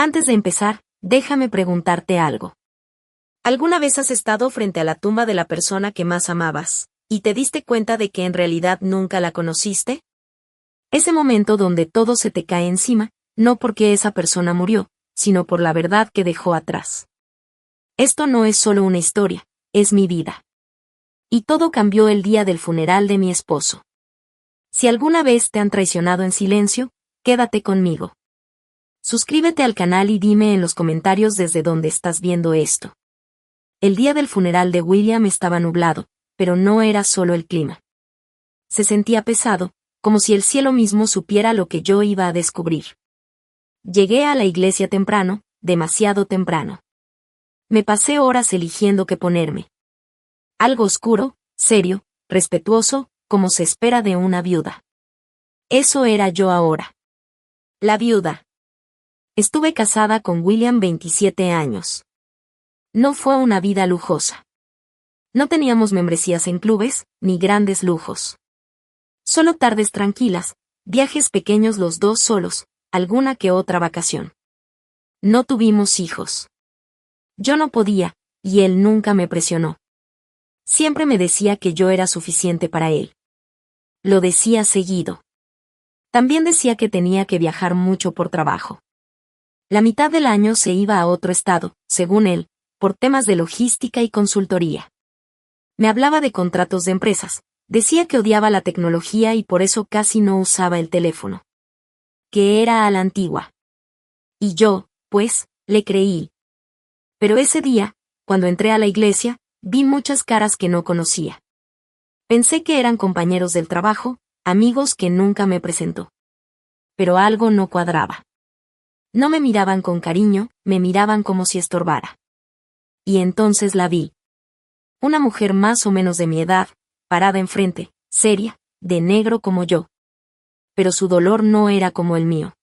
Antes de empezar, déjame preguntarte algo. ¿Alguna vez has estado frente a la tumba de la persona que más amabas, y te diste cuenta de que en realidad nunca la conociste? Ese momento donde todo se te cae encima, no porque esa persona murió, sino por la verdad que dejó atrás. Esto no es solo una historia, es mi vida. Y todo cambió el día del funeral de mi esposo. Si alguna vez te han traicionado en silencio, quédate conmigo. Suscríbete al canal y dime en los comentarios desde dónde estás viendo esto. El día del funeral de William estaba nublado, pero no era solo el clima. Se sentía pesado, como si el cielo mismo supiera lo que yo iba a descubrir. Llegué a la iglesia temprano, demasiado temprano. Me pasé horas eligiendo qué ponerme. Algo oscuro, serio, respetuoso, como se espera de una viuda. Eso era yo ahora. La viuda. Estuve casada con William 27 años. No fue una vida lujosa. No teníamos membresías en clubes, ni grandes lujos. Solo tardes tranquilas, viajes pequeños los dos solos, alguna que otra vacación. No tuvimos hijos. Yo no podía, y él nunca me presionó. Siempre me decía que yo era suficiente para él. Lo decía seguido. También decía que tenía que viajar mucho por trabajo. La mitad del año se iba a otro estado, según él, por temas de logística y consultoría. Me hablaba de contratos de empresas, decía que odiaba la tecnología y por eso casi no usaba el teléfono. Que era a la antigua. Y yo, pues, le creí. Pero ese día, cuando entré a la iglesia, vi muchas caras que no conocía. Pensé que eran compañeros del trabajo, amigos que nunca me presentó. Pero algo no cuadraba. No me miraban con cariño, me miraban como si estorbara. Y entonces la vi. Una mujer más o menos de mi edad, parada enfrente, seria, de negro como yo. Pero su dolor no era como el mío.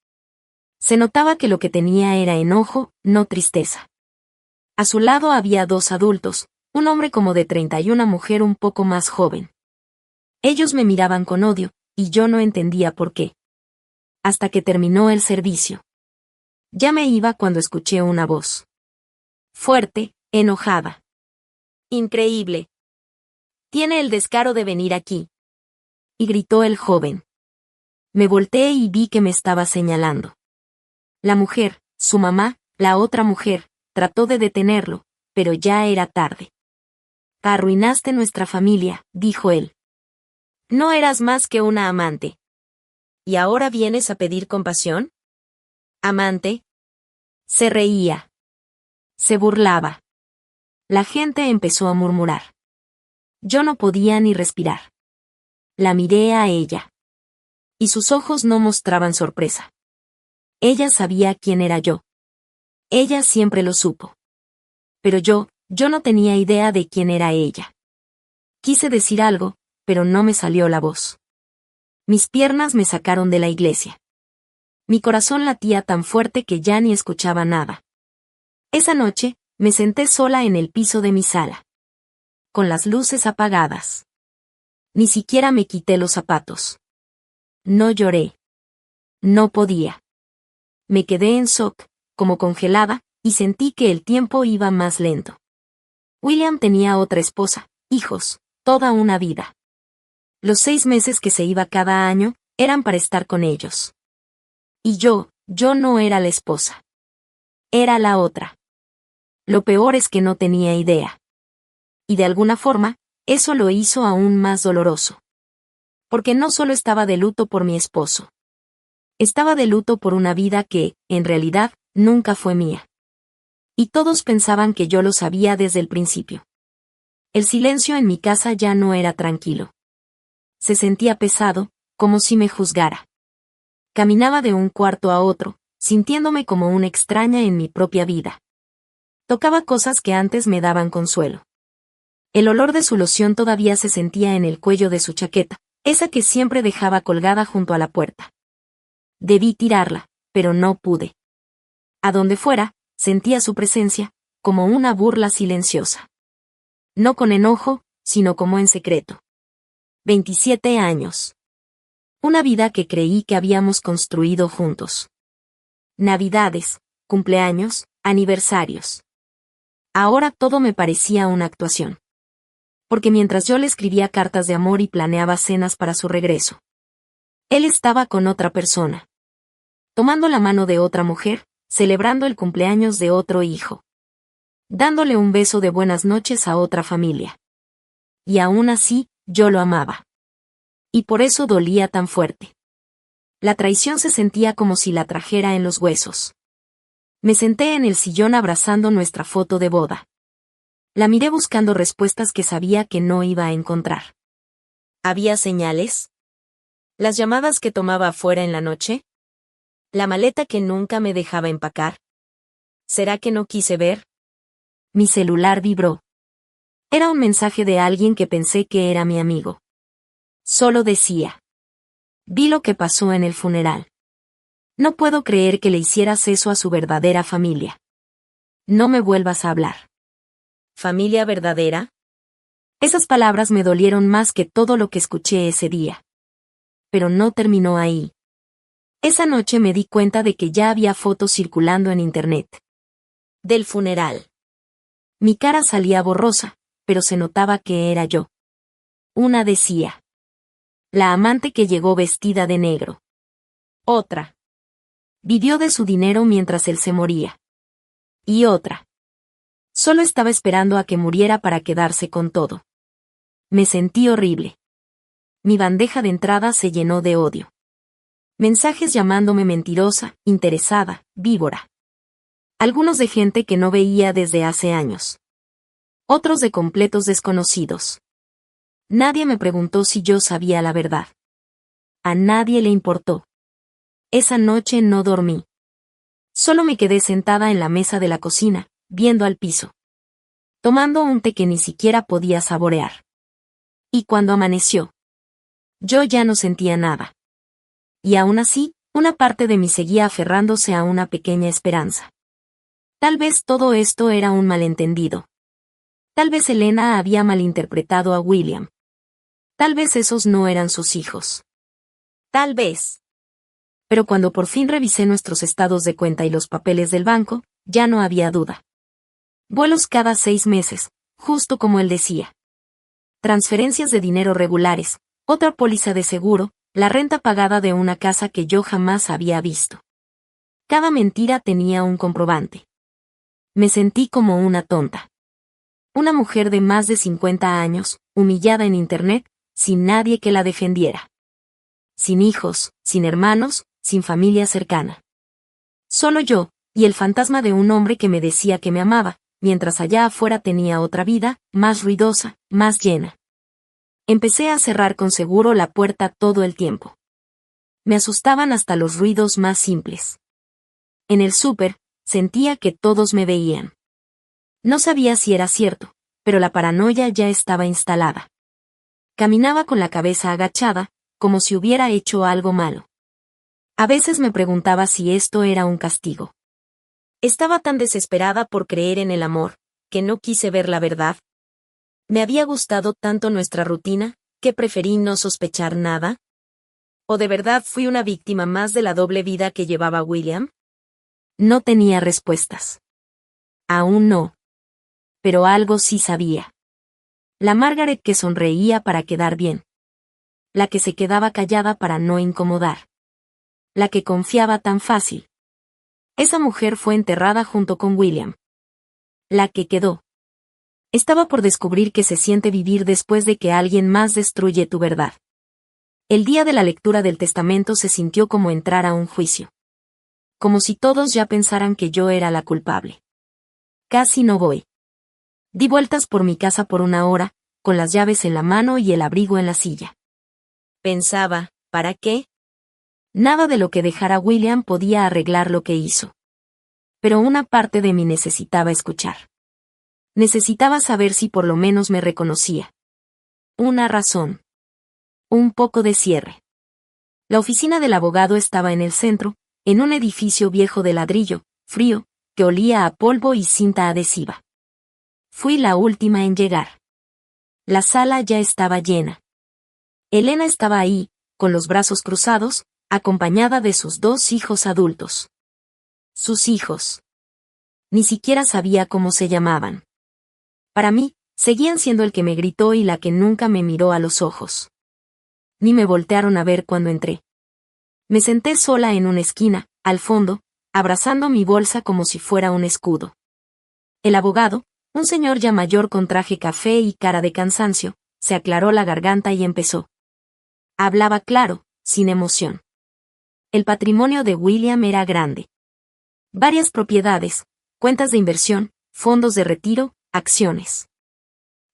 Se notaba que lo que tenía era enojo, no tristeza. A su lado había dos adultos, un hombre como de 30 y una mujer un poco más joven. Ellos me miraban con odio, y yo no entendía por qué. Hasta que terminó el servicio. Ya me iba cuando escuché una voz. Fuerte, enojada. Increíble. Tiene el descaro de venir aquí. Y gritó el joven. Me volteé y vi que me estaba señalando. La mujer, su mamá, la otra mujer, trató de detenerlo, pero ya era tarde. Arruinaste nuestra familia, dijo él. No eras más que una amante. ¿Y ahora vienes a pedir compasión? ¿Amante? Se reía. Se burlaba. La gente empezó a murmurar. Yo no podía ni respirar. La miré a ella. Y sus ojos no mostraban sorpresa. Ella sabía quién era yo. Ella siempre lo supo. Pero yo no tenía idea de quién era ella. Quise decir algo, pero no me salió la voz. Mis piernas me sacaron de la iglesia. Mi corazón latía tan fuerte que ya ni escuchaba nada. Esa noche, me senté sola en el piso de mi sala. Con las luces apagadas. Ni siquiera me quité los zapatos. No lloré. No podía. Me quedé en shock, como congelada, y sentí que el tiempo iba más lento. William tenía otra esposa, hijos, toda una vida. Los 6 meses que se iba cada año, eran para estar con ellos. Y yo no era la esposa. Era la otra. Lo peor es que no tenía idea. Y de alguna forma, eso lo hizo aún más doloroso. Porque no solo estaba de luto por mi esposo. Estaba de luto por una vida que, en realidad, nunca fue mía. Y todos pensaban que yo lo sabía desde el principio. El silencio en mi casa ya no era tranquilo. Se sentía pesado, como si me juzgara. Caminaba de un cuarto a otro, sintiéndome como una extraña en mi propia vida. Tocaba cosas que antes me daban consuelo. El olor de su loción todavía se sentía en el cuello de su chaqueta, esa que siempre dejaba colgada junto a la puerta. Debí tirarla, pero no pude. A donde fuera, sentía su presencia, como una burla silenciosa. No con enojo, sino como en secreto. 27 años. Una vida que creí que habíamos construido juntos. Navidades, cumpleaños, aniversarios. Ahora todo me parecía una actuación. Porque mientras yo le escribía cartas de amor y planeaba cenas para su regreso, él estaba con otra persona, tomando la mano de otra mujer, celebrando el cumpleaños de otro hijo, dándole un beso de buenas noches a otra familia. Y aún así, yo lo amaba. Y por eso dolía tan fuerte. La traición se sentía como si la trajera en los huesos. Me senté en el sillón abrazando nuestra foto de boda. La miré buscando respuestas que sabía que no iba a encontrar. ¿Había señales? ¿Las llamadas que tomaba afuera en la noche? ¿La maleta que nunca me dejaba empacar? ¿Será que no quise ver? Mi celular vibró. Era un mensaje de alguien que pensé que era mi amigo. Solo decía: vi lo que pasó en el funeral. No puedo creer que le hicieras eso a su verdadera familia. No me vuelvas a hablar. ¿Familia verdadera? Esas palabras me dolieron más que todo lo que escuché ese día. Pero no terminó ahí. Esa noche me di cuenta de que ya había fotos circulando en internet. Del funeral. Mi cara salía borrosa, pero se notaba que era yo. Una decía: la amante que llegó vestida de negro. Otra: vivió de su dinero mientras él se moría. Y otra: solo estaba esperando a que muriera para quedarse con todo. Me sentí horrible. Mi bandeja de entrada se llenó de odio. Mensajes llamándome mentirosa, interesada, víbora. Algunos de gente que no veía desde hace años. Otros de completos desconocidos. Nadie me preguntó si yo sabía la verdad. A nadie le importó. Esa noche no dormí. Solo me quedé sentada en la mesa de la cocina, viendo al piso, tomando un té que ni siquiera podía saborear. Y cuando amaneció, yo ya no sentía nada. Y aún así, una parte de mí seguía aferrándose a una pequeña esperanza. Tal vez todo esto era un malentendido. Tal vez Elena había malinterpretado a William. Tal vez esos no eran sus hijos. Tal vez. Pero cuando por fin revisé nuestros estados de cuenta y los papeles del banco, ya no había duda. Vuelos cada 6 meses, justo como él decía. Transferencias de dinero regulares, otra póliza de seguro, la renta pagada de una casa que yo jamás había visto. Cada mentira tenía un comprobante. Me sentí como una tonta. Una mujer de más de 50 años, humillada en internet, sin nadie que la defendiera. Sin hijos, sin hermanos, sin familia cercana. Solo yo, y el fantasma de un hombre que me decía que me amaba, mientras allá afuera tenía otra vida, más ruidosa, más llena. Empecé a cerrar con seguro la puerta todo el tiempo. Me asustaban hasta los ruidos más simples. En el súper, sentía que todos me veían. No sabía si era cierto, pero la paranoia ya estaba instalada. Caminaba con la cabeza agachada, como si hubiera hecho algo malo. A veces me preguntaba si esto era un castigo. Estaba tan desesperada por creer en el amor, que no quise ver la verdad. Me había gustado tanto nuestra rutina, que preferí no sospechar nada. ¿O de verdad fui una víctima más de la doble vida que llevaba William? No tenía respuestas. Aún no. Pero algo sí sabía. La Margaret que sonreía para quedar bien. La que se quedaba callada para no incomodar. La que confiaba tan fácil. Esa mujer fue enterrada junto con William. La que quedó. Estaba por descubrir que se siente vivir después de que alguien más destruye tu verdad. El día de la lectura del testamento se sintió como entrar a un juicio. Como si todos ya pensaran que yo era la culpable. Casi no voy. Di vueltas por mi casa por 1 hora, con las llaves en la mano y el abrigo en la silla. Pensaba, ¿para qué? Nada de lo que dejara William podía arreglar lo que hizo. Pero una parte de mí necesitaba escuchar. Necesitaba saber si por lo menos me reconocía. Una razón. Un poco de cierre. La oficina del abogado estaba en el centro, en un edificio viejo de ladrillo, frío, que olía a polvo y cinta adhesiva. Fui la última en llegar. La sala ya estaba llena. Elena estaba ahí, con los brazos cruzados, acompañada de sus 2 hijos adultos. Sus hijos. Ni siquiera sabía cómo se llamaban. Para mí, seguían siendo el que me gritó y la que nunca me miró a los ojos. Ni me voltearon a ver cuando entré. Me senté sola en una esquina, al fondo, abrazando mi bolsa como si fuera un escudo. El abogado, un señor ya mayor con traje café y cara de cansancio, se aclaró la garganta y empezó. Hablaba claro, sin emoción. El patrimonio de William era grande. Varias propiedades, cuentas de inversión, fondos de retiro, acciones.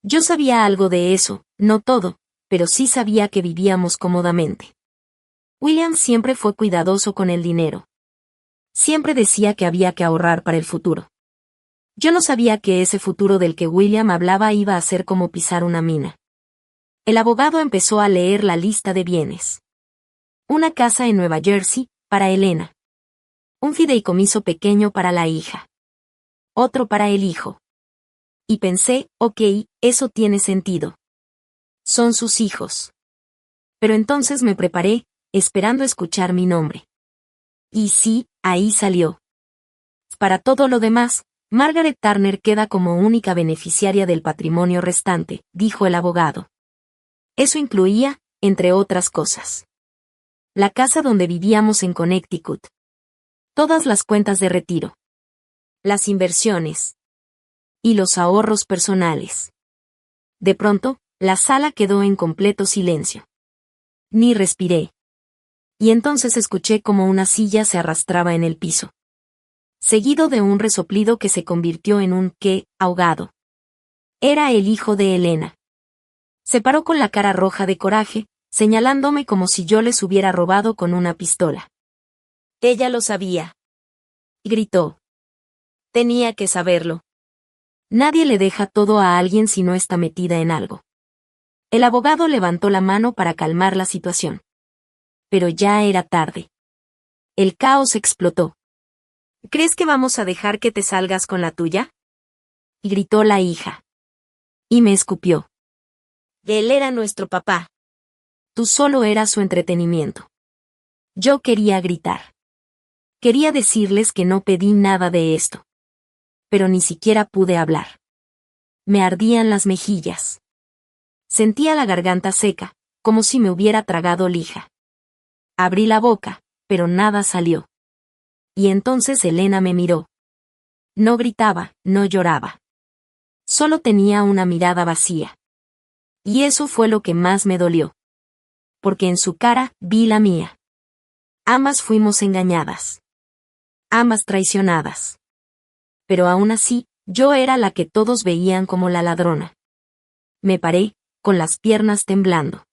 Yo sabía algo de eso, no todo, pero sí sabía que vivíamos cómodamente. William siempre fue cuidadoso con el dinero. Siempre decía que había que ahorrar para el futuro. Yo no sabía que ese futuro del que William hablaba iba a ser como pisar una mina. El abogado empezó a leer la lista de bienes. Una casa en Nueva Jersey, para Elena. Un fideicomiso pequeño para la hija. Otro para el hijo. Y pensé, ok, eso tiene sentido. Son sus hijos. Pero entonces me preparé, esperando escuchar mi nombre. Y sí, ahí salió. Para todo lo demás, Margaret Turner queda como única beneficiaria del patrimonio restante, dijo el abogado. Eso incluía, entre otras cosas, la casa donde vivíamos en Connecticut. Todas las cuentas de retiro. Las inversiones. Y los ahorros personales. De pronto, la sala quedó en completo silencio. Ni respiré. Y entonces escuché como una silla se arrastraba en el piso. Seguido de un resoplido que se convirtió en un «qué» ahogado. Era el hijo de Elena. Se paró con la cara roja de coraje, señalándome como si yo les hubiera robado con una pistola. Ella lo sabía. Gritó. Tenía que saberlo. Nadie le deja todo a alguien si no está metida en algo. El abogado levantó la mano para calmar la situación. Pero ya era tarde. El caos explotó. ¿Crees que vamos a dejar que te salgas con la tuya? Gritó la hija. Y me escupió. Él era nuestro papá. Tú solo eras su entretenimiento. Yo quería gritar. Quería decirles que no pedí nada de esto. Pero ni siquiera pude hablar. Me ardían las mejillas. Sentía la garganta seca, como si me hubiera tragado lija. Abrí la boca, pero nada salió. Y entonces Elena me miró. No gritaba, no lloraba. Solo tenía una mirada vacía. Y eso fue lo que más me dolió. Porque en su cara vi la mía. Ambas fuimos engañadas. Ambas traicionadas. Pero aún así, yo era la que todos veían como la ladrona. Me paré, con las piernas temblando.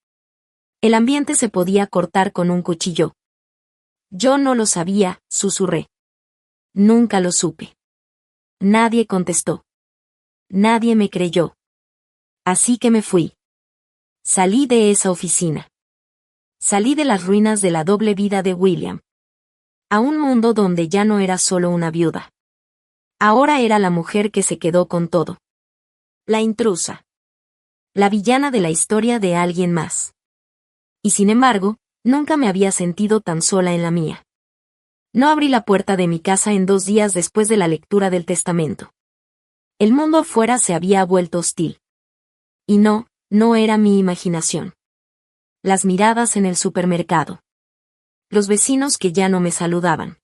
El ambiente se podía cortar con un cuchillo. Yo no lo sabía, susurré. Nunca lo supe. Nadie contestó. Nadie me creyó. Así que me fui. Salí de esa oficina. Salí de las ruinas de la doble vida de William. A un mundo donde ya no era solo una viuda. Ahora era la mujer que se quedó con todo. La intrusa. La villana de la historia de alguien más. Y sin embargo, nunca me había sentido tan sola en la mía. No abrí la puerta de mi casa en 2 días después de la lectura del testamento. El mundo afuera se había vuelto hostil. Y no era mi imaginación. Las miradas en el supermercado. Los vecinos que ya no me saludaban.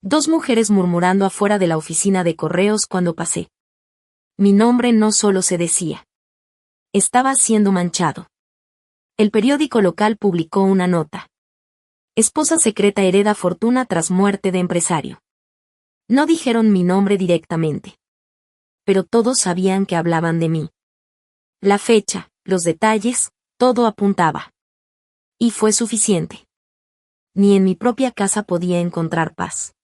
2 mujeres murmurando afuera de la oficina de correos cuando pasé. Mi nombre no solo se decía. Estaba siendo manchado. El periódico local publicó una nota. Esposa secreta hereda fortuna tras muerte de empresario. No dijeron mi nombre directamente. Pero todos sabían que hablaban de mí. La fecha, los detalles, todo apuntaba. Y fue suficiente. Ni en mi propia casa podía encontrar paz.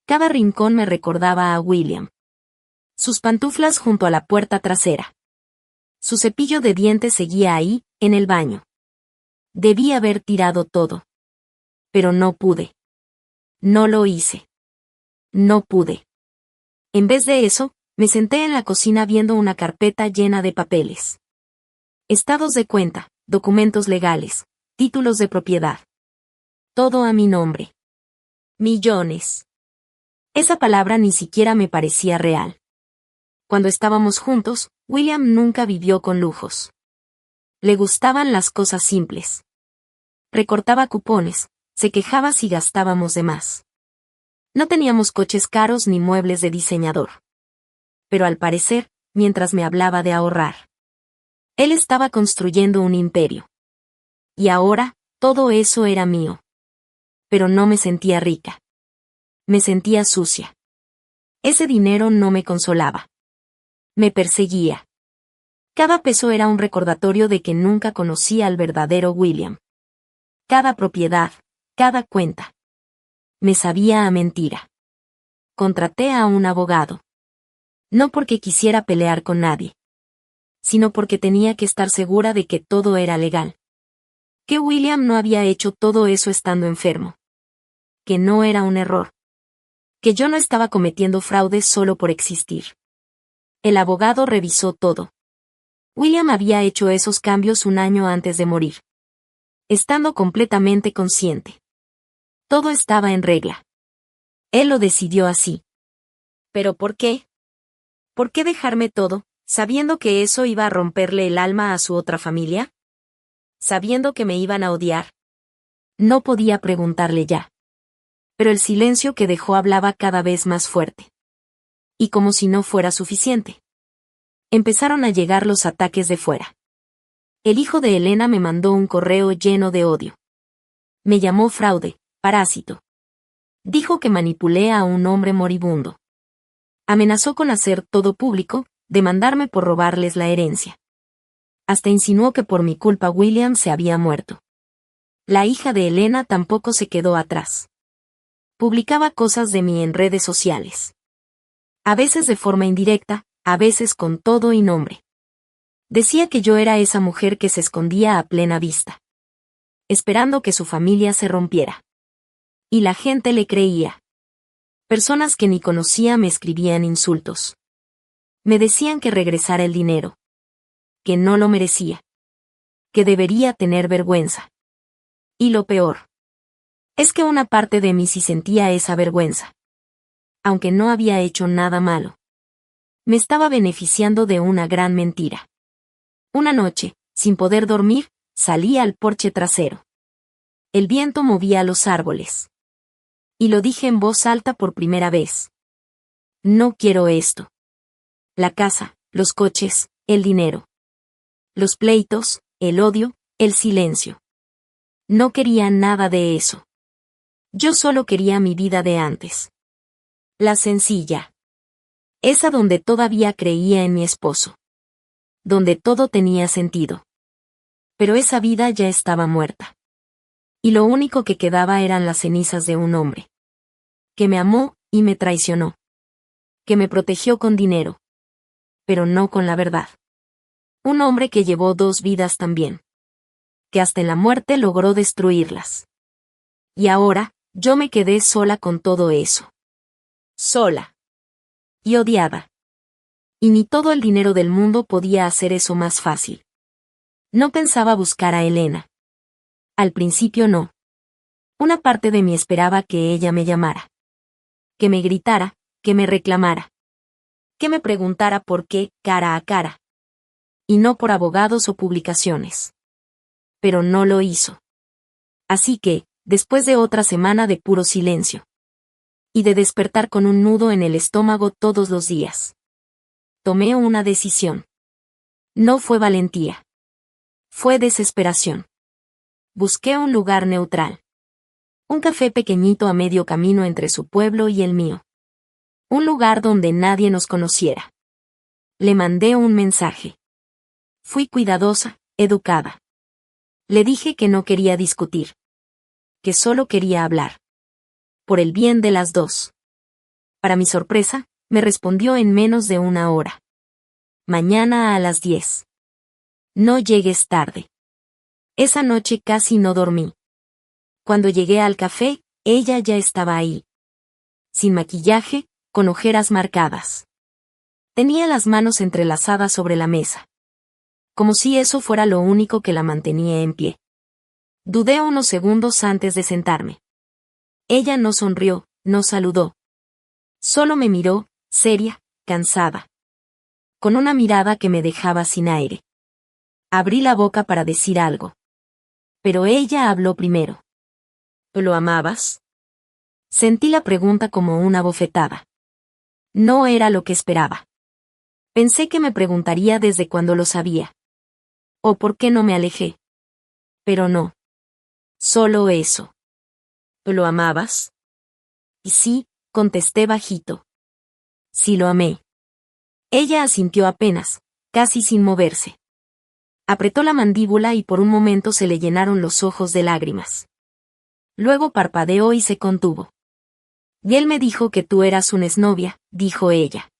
Cada rincón me recordaba a William. Sus pantuflas junto a la puerta trasera. Su cepillo de dientes seguía ahí, en el baño. Debí haber tirado todo. Pero no pude. No lo hice. No pude. En vez de eso, me senté en la cocina viendo una carpeta llena de papeles. Estados de cuenta, documentos legales, títulos de propiedad. Todo a mi nombre. Millones. Esa palabra ni siquiera me parecía real. Cuando estábamos juntos, William nunca vivió con lujos. Le gustaban las cosas simples. Recortaba cupones, se quejaba si gastábamos de más. No teníamos coches caros ni muebles de diseñador. Pero al parecer, mientras me hablaba de ahorrar, él estaba construyendo un imperio. Y ahora, todo eso era mío. Pero no me sentía rica. Me sentía sucia. Ese dinero no me consolaba. Me perseguía. Cada peso era un recordatorio de que nunca conocí al verdadero William. Cada propiedad, cada cuenta. Me sabía a mentira. Contraté a un abogado. No porque quisiera pelear con nadie, sino porque tenía que estar segura de que todo era legal. Que William no había hecho todo eso estando enfermo. Que no era un error. Que yo no estaba cometiendo fraude solo por existir. El abogado revisó todo. William había hecho esos cambios un año antes de morir. Estando completamente consciente. Todo estaba en regla. Él lo decidió así. ¿Pero por qué? ¿Por qué dejarme todo, sabiendo que eso iba a romperle el alma a su otra familia? Sabiendo que me iban a odiar. No podía preguntarle ya. Pero el silencio que dejó hablaba cada vez más fuerte. Y como si no fuera suficiente. Empezaron a llegar los ataques de fuera. El hijo de Elena me mandó un correo lleno de odio. Me llamó fraude, parásito. Dijo que manipulé a un hombre moribundo. Amenazó con hacer todo público, demandarme por robarles la herencia. Hasta insinuó que por mi culpa William se había muerto. La hija de Elena tampoco se quedó atrás. Publicaba cosas de mí en redes sociales. A veces de forma indirecta, a veces con todo y nombre. Decía que yo era esa mujer que se escondía a plena vista. Esperando que su familia se rompiera. Y la gente le creía. Personas que ni conocía me escribían insultos. Me decían que regresara el dinero. Que no lo merecía. Que debería tener vergüenza. Y lo peor. Es que una parte de mí sí sentía esa vergüenza. Aunque no había hecho nada malo. Me estaba beneficiando de una gran mentira. Una noche, sin poder dormir, salí al porche trasero. El viento movía los árboles. Y lo dije en voz alta por primera vez. No quiero esto. La casa, los coches, el dinero. Los pleitos, el odio, el silencio. No quería nada de eso. Yo solo quería mi vida de antes. La sencilla. Esa donde todavía creía en mi esposo. Donde todo tenía sentido. Pero esa vida ya estaba muerta. Y lo único que quedaba eran las cenizas de un hombre. Que me amó y me traicionó. Que me protegió con dinero. Pero no con la verdad. Un hombre que llevó 2 vidas también. Que hasta en la muerte logró destruirlas. Y ahora, yo me quedé sola con todo eso. Sola. Y odiada. Y ni todo el dinero del mundo podía hacer eso más fácil. No pensaba buscar a Elena. Al principio no. Una parte de mí esperaba que ella me llamara. Que me gritara, que me reclamara. Que me preguntara por qué, cara a cara. Y no por abogados o publicaciones. Pero no lo hizo. Así que, después de otra semana de puro silencio. Y de despertar con un nudo en el estómago todos los días. Tomé una decisión. No fue valentía. Fue desesperación. Busqué un lugar neutral. Un café pequeñito a medio camino entre su pueblo y el mío. Un lugar donde nadie nos conociera. Le mandé un mensaje. Fui cuidadosa, educada. Le dije que no quería discutir. Que solo quería hablar. Por el bien de las dos. Para mi sorpresa, me respondió en menos de una hora. Mañana a las 10. No llegues tarde. Esa noche casi no dormí. Cuando llegué al café, ella ya estaba ahí. Sin maquillaje, con ojeras marcadas. Tenía las manos entrelazadas sobre la mesa. Como si eso fuera lo único que la mantenía en pie. Dudé unos segundos antes de sentarme. Ella no sonrió, no saludó. Solo me miró, seria, cansada. Con una mirada que me dejaba sin aire. Abrí la boca para decir algo. Pero ella habló primero. ¿Lo amabas? Sentí la pregunta como una bofetada. No era lo que esperaba. Pensé que me preguntaría desde cuando lo sabía. ¿O por qué no me alejé? Pero no. Solo eso. ¿Lo amabas? Y sí, contesté bajito. Sí lo amé. Ella asintió apenas, casi sin moverse. Apretó la mandíbula y por un momento se le llenaron los ojos de lágrimas. Luego parpadeó y se contuvo. Y él me dijo que tú eras una exnovia, dijo ella.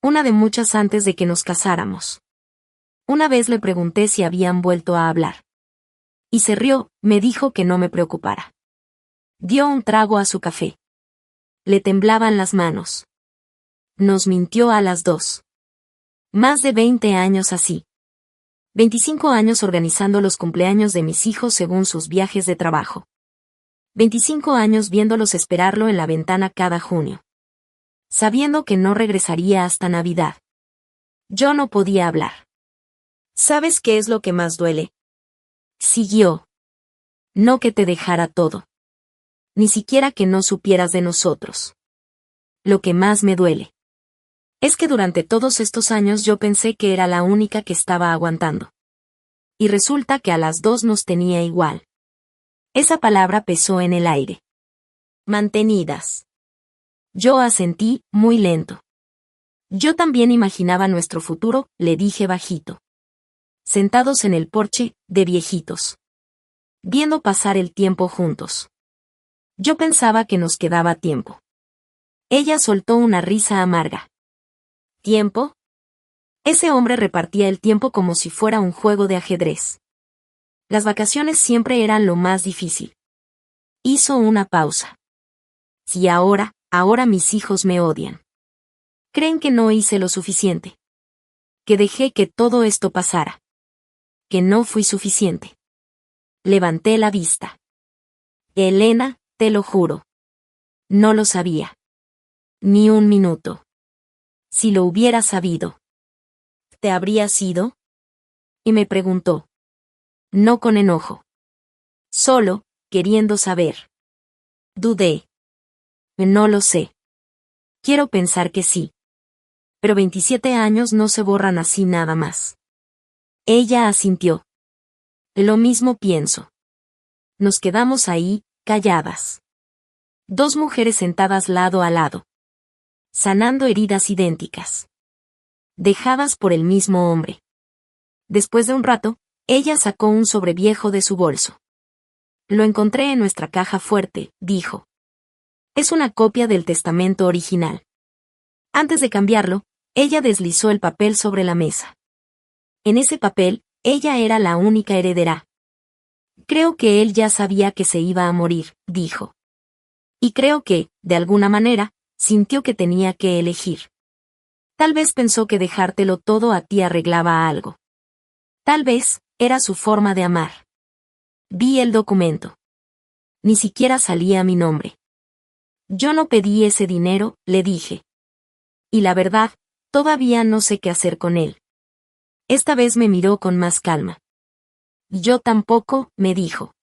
Una de muchas antes de que nos casáramos. Una vez le pregunté si habían vuelto a hablar. Y se rió, me dijo que no me preocupara. Dio un trago a su café. Le temblaban las manos. Nos mintió a las dos. Más de 20 años así. 25 años organizando los cumpleaños de mis hijos según sus viajes de trabajo. 25 años viéndolos esperarlo en la ventana cada junio. Sabiendo que no regresaría hasta Navidad. Yo no podía hablar. ¿Sabes qué es lo que más duele? Siguió. No que te dejara todo. Ni siquiera que no supieras de nosotros. Lo que más me duele. Es que durante todos estos años yo pensé que era la única que estaba aguantando. Y resulta que a las dos nos tenía igual. Esa palabra pesó en el aire. Mantenidas. Yo asentí, muy lento. Yo también imaginaba nuestro futuro, le dije bajito. Sentados en el porche, de viejitos. Viendo pasar el tiempo juntos. Yo pensaba que nos quedaba tiempo. Ella soltó una risa amarga. ¿Tiempo? Ese hombre repartía el tiempo como si fuera un juego de ajedrez. Las vacaciones siempre eran lo más difícil. Hizo una pausa. Si ahora mis hijos me odian. Creen que no hice lo suficiente. Que dejé que todo esto pasara. Que no fui suficiente. Levanté la vista. Elena, te lo juro. No lo sabía. Ni un minuto. Si lo hubiera sabido. ¿Te habrías ido? Y me preguntó. No con enojo. Solo, queriendo saber. Dudé. No lo sé. Quiero pensar que sí. Pero 27 años no se borran así nada más. Ella asintió. Lo mismo pienso. Nos quedamos ahí, calladas. Dos mujeres sentadas lado a lado. Sanando heridas idénticas. Dejadas por el mismo hombre. Después de un rato, ella sacó un sobreviejo de su bolso. Lo encontré en nuestra caja fuerte, dijo. Es una copia del testamento original. Antes de cambiarlo, ella deslizó el papel sobre la mesa. En ese papel, ella era la única heredera. Creo que él ya sabía que se iba a morir, dijo. Y creo que, de alguna manera, sintió que tenía que elegir. Tal vez pensó que dejártelo todo a ti arreglaba algo. Tal vez, era su forma de amar. Vi el documento. Ni siquiera salía mi nombre. Yo no pedí ese dinero, le dije. Y la verdad, todavía no sé qué hacer con él. Esta vez me miró con más calma. Yo tampoco, me dijo.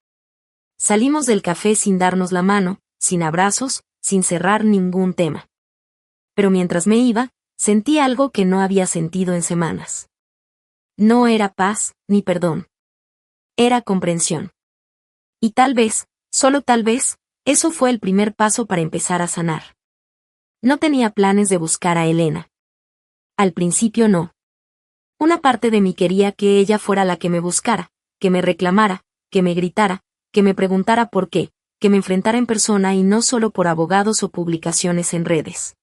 Salimos del café sin darnos la mano, sin abrazos, sin cerrar ningún tema. Pero mientras me iba, sentí algo que no había sentido en semanas. No era paz, ni perdón. Era comprensión. Y tal vez, solo tal vez, eso fue el primer paso para empezar a sanar. No tenía planes de buscar a Elena. Al principio no. Una parte de mí quería que ella fuera la que me buscara, que me reclamara, que me gritara, que me preguntara por qué, que me enfrentara en persona y no solo por abogados o publicaciones en redes.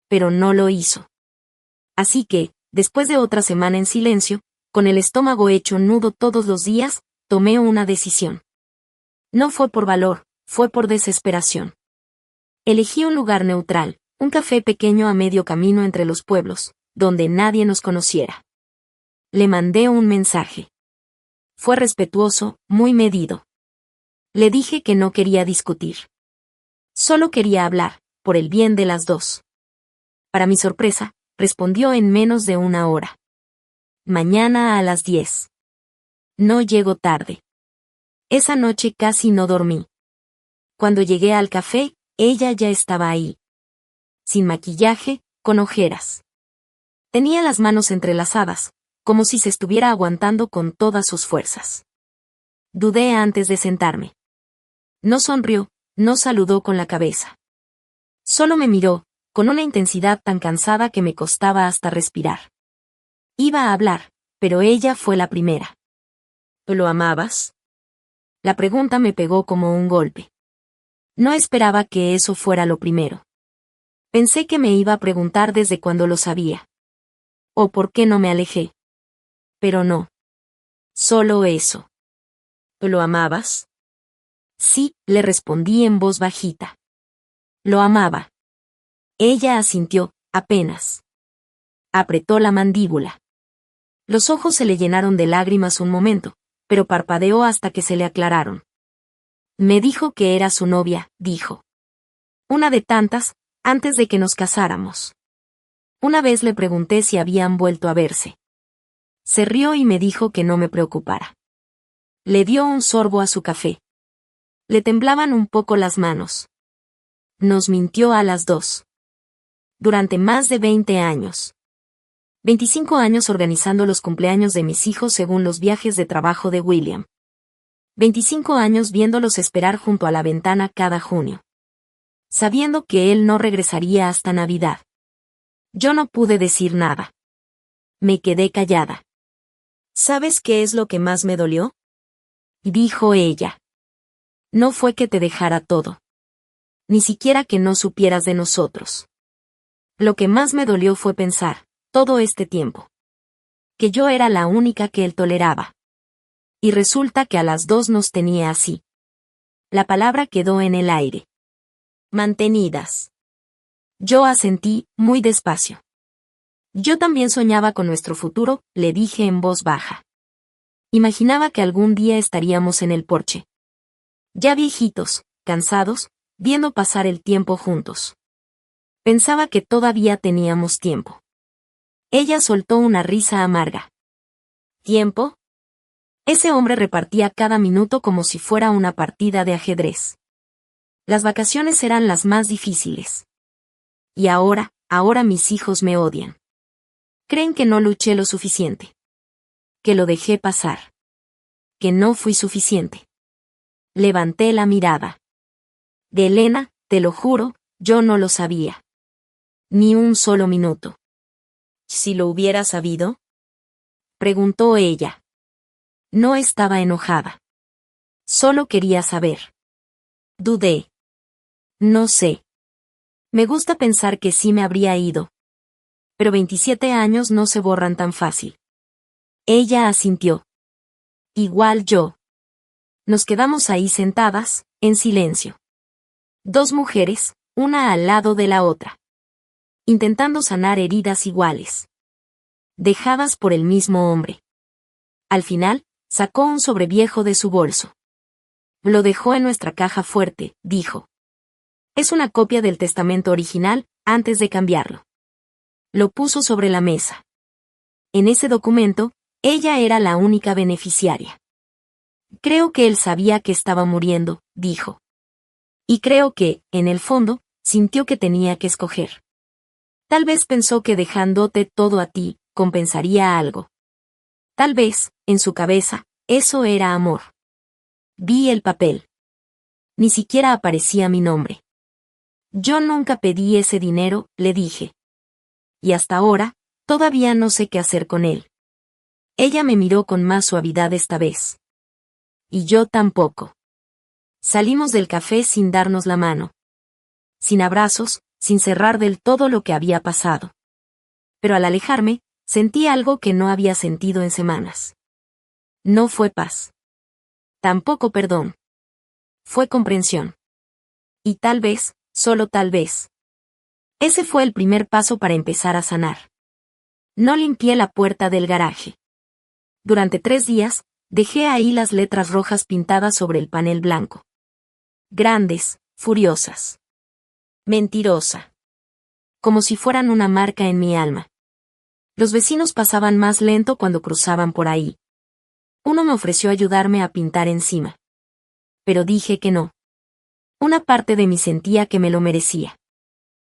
Pero no lo hizo. Así que, después de otra semana en silencio, con el estómago hecho nudo todos los días, tomé una decisión. No fue por valor, fue por desesperación. Elegí un lugar neutral, un café pequeño a medio camino entre los pueblos, donde nadie nos conociera. Le mandé un mensaje. Fue respetuoso, muy medido. Le dije que no quería discutir. Solo quería hablar, por el bien de las dos. Para mi sorpresa, respondió en menos de una hora. Mañana a las 10. No llego tarde. Esa noche casi no dormí. Cuando llegué al café, ella ya estaba ahí. Sin maquillaje, con ojeras. Tenía las manos entrelazadas, como si se estuviera aguantando con todas sus fuerzas. Dudé antes de sentarme. No sonrió, no saludó con la cabeza. Solo me miró, con una intensidad tan cansada que me costaba hasta respirar. Iba a hablar, pero ella fue la primera. ¿Lo amabas? La pregunta me pegó como un golpe. No esperaba que eso fuera lo primero. Pensé que me iba a preguntar desde cuando lo sabía. ¿O por qué no me alejé? Pero no. Solo eso. ¿Lo amabas? Sí, le respondí en voz bajita. Lo amaba. Ella asintió, apenas. Apretó la mandíbula. Los ojos se le llenaron de lágrimas un momento, pero parpadeó hasta que se le aclararon. Me dijo que era su novia, dijo. Una de tantas, antes de que nos casáramos. Una vez le pregunté si habían vuelto a verse. Se rió y me dijo que no me preocupara. Le dio un sorbo a su café. Le temblaban un poco las manos. Nos mintió a las dos. Durante más de 20 años. 25 años organizando los cumpleaños de mis hijos según los viajes de trabajo de William. 25 años viéndolos esperar junto a la ventana cada junio. Sabiendo que él no regresaría hasta Navidad. Yo no pude decir nada. Me quedé callada. ¿Sabes qué es lo que más me dolió? Dijo ella. No fue que te dejara todo. Ni siquiera que no supieras de nosotros. Lo que más me dolió fue pensar, todo este tiempo, que yo era la única que él toleraba. Y resulta que a las dos nos tenía así. La palabra quedó en el aire. Mantenidas. Yo asentí, muy despacio. Yo también soñaba con nuestro futuro, le dije en voz baja. Imaginaba que algún día estaríamos en el porche. Ya viejitos, cansados, viendo pasar el tiempo juntos. Pensaba que todavía teníamos tiempo. Ella soltó una risa amarga. ¿Tiempo? Ese hombre repartía cada minuto como si fuera una partida de ajedrez. Las vacaciones eran las más difíciles. Y ahora mis hijos me odian. Creen que no luché lo suficiente. Que lo dejé pasar. Que no fui suficiente. Levanté la mirada. De Elena, te lo juro, yo no lo sabía. Ni un solo minuto. ¿Si lo hubiera sabido? Preguntó ella. No estaba enojada. Solo quería saber. Dudé. No sé. Me gusta pensar que sí me habría ido. Pero 27 años no se borran tan fácil. Ella asintió. Igual yo. Nos quedamos ahí sentadas, en silencio. Dos mujeres, una al lado de la otra. Intentando sanar heridas iguales. Dejadas por el mismo hombre. Al final, sacó un sobreviejo de su bolso. Lo dejó en nuestra caja fuerte, dijo. Es una copia del testamento original, antes de cambiarlo. Lo puso sobre la mesa. En ese documento, ella era la única beneficiaria. Creo que él sabía que estaba muriendo, dijo. Y creo que, en el fondo, sintió que tenía que escoger. Tal vez pensó que dejándote todo a ti, compensaría algo. Tal vez, en su cabeza, eso era amor. Vi el papel. Ni siquiera aparecía mi nombre. Yo nunca pedí ese dinero, le dije. Y hasta ahora, todavía no sé qué hacer con él. Ella me miró con más suavidad esta vez. Y yo tampoco. Salimos del café sin darnos la mano. Sin abrazos, sin cerrar del todo lo que había pasado. Pero al alejarme, sentí algo que no había sentido en semanas. No fue paz. Tampoco perdón. Fue comprensión. Y tal vez, solo tal vez. Ese fue el primer paso para empezar a sanar. No limpié la puerta del garaje. Durante 3 días, dejé ahí las letras rojas pintadas sobre el panel blanco. Grandes, furiosas. Mentirosa. Como si fueran una marca en mi alma. Los vecinos pasaban más lento cuando cruzaban por ahí. Uno me ofreció ayudarme a pintar encima. Pero dije que no. Una parte de mí sentía que me lo merecía.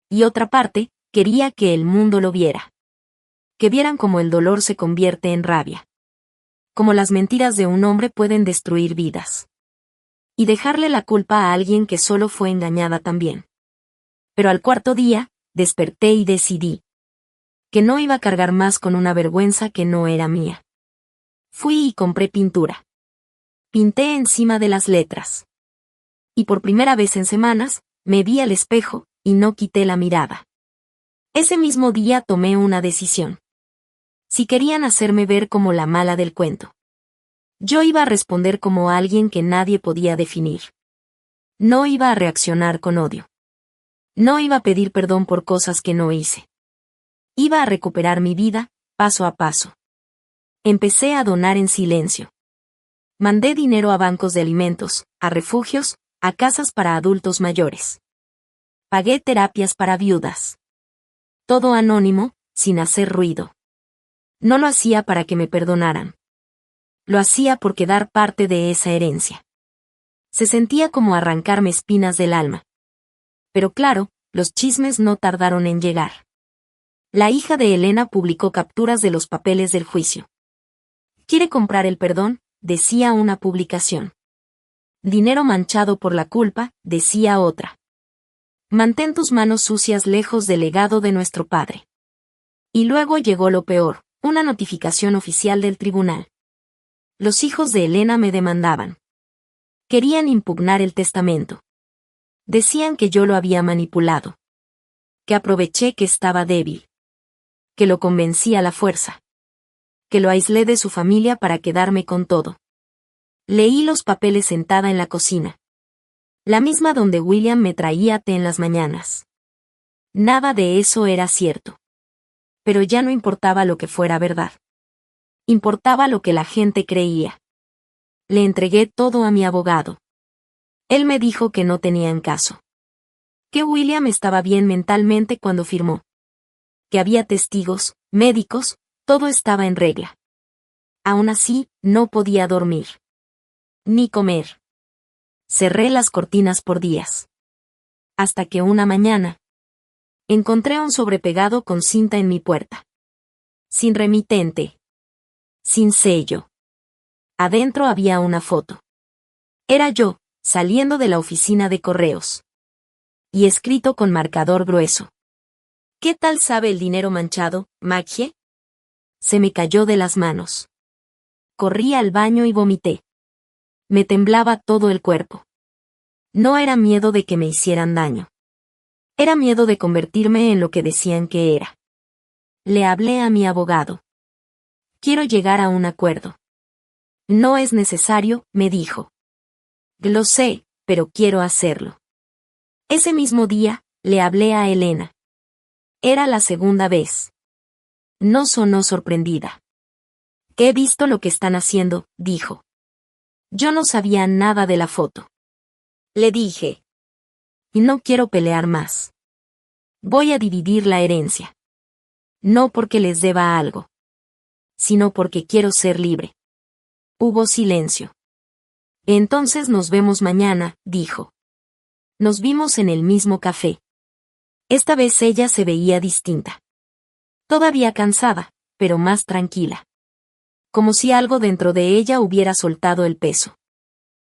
Y otra parte, quería que el mundo lo viera. Que vieran cómo el dolor se convierte en rabia. Como las mentiras de un hombre pueden destruir vidas. Y dejarle la culpa a alguien que solo fue engañada también. Pero al cuarto día, desperté y decidí que no iba a cargar más con una vergüenza que no era mía. Fui y compré pintura. Pinté encima de las letras. Y por primera vez en semanas, me vi al espejo, y no quité la mirada. Ese mismo día tomé una decisión. Si querían hacerme ver como la mala del cuento, yo iba a responder como alguien que nadie podía definir. No iba a reaccionar con odio. No iba a pedir perdón por cosas que no hice. Iba a recuperar mi vida, paso a paso. Empecé a donar en silencio. Mandé dinero a bancos de alimentos, a refugios, a casas para adultos mayores. Pagué terapias para viudas. Todo anónimo, sin hacer ruido. No lo hacía para que me perdonaran. Lo hacía por quedar parte de esa herencia. Se sentía como arrancarme espinas del alma. Pero claro, los chismes no tardaron en llegar. La hija de Elena publicó capturas de los papeles del juicio. ¿Quiere comprar el perdón?, decía una publicación. Dinero manchado por la culpa, decía otra. Mantén tus manos sucias lejos del legado de nuestro padre. Y luego llegó lo peor, una notificación oficial del tribunal. Los hijos de Elena me demandaban. Querían impugnar el testamento. Decían que yo lo había manipulado. Que aproveché que estaba débil. Que lo convencí a la fuerza. Que lo aislé de su familia para quedarme con todo. Leí los papeles sentada en la cocina. La misma donde William me traía té en las mañanas. Nada de eso era cierto. Pero ya no importaba lo que fuera verdad. Importaba lo que la gente creía. Le entregué todo a mi abogado. Él me dijo que no tenían caso. Que William estaba bien mentalmente cuando firmó. Que había testigos, médicos, todo estaba en regla. Aún así, no podía dormir. Ni comer. Cerré las cortinas por días. Hasta que una mañana encontré un sobrepegado con cinta en mi puerta. Sin remitente. Sin sello. Adentro había una foto. Era yo, saliendo de la oficina de correos. Y escrito con marcador grueso. ¿Qué tal sabe el dinero manchado, Maggie? Se me cayó de las manos. Corrí al baño y vomité. Me temblaba todo el cuerpo. No era miedo de que me hicieran daño. Era miedo de convertirme en lo que decían que era. Le hablé a mi abogado. Quiero llegar a un acuerdo. No es necesario, me dijo. Lo sé, pero quiero hacerlo. Ese mismo día, le hablé a Elena. Era la segunda vez. No sonó sorprendida. He visto lo que están haciendo, dijo. Yo no sabía nada de la foto. Le dije. Y no quiero pelear más. Voy a dividir la herencia. No porque les deba algo. Sino porque quiero ser libre. Hubo silencio. Entonces nos vemos mañana, dijo. Nos vimos en el mismo café. Esta vez ella se veía distinta. Todavía cansada, pero más tranquila. Como si algo dentro de ella hubiera soltado el peso.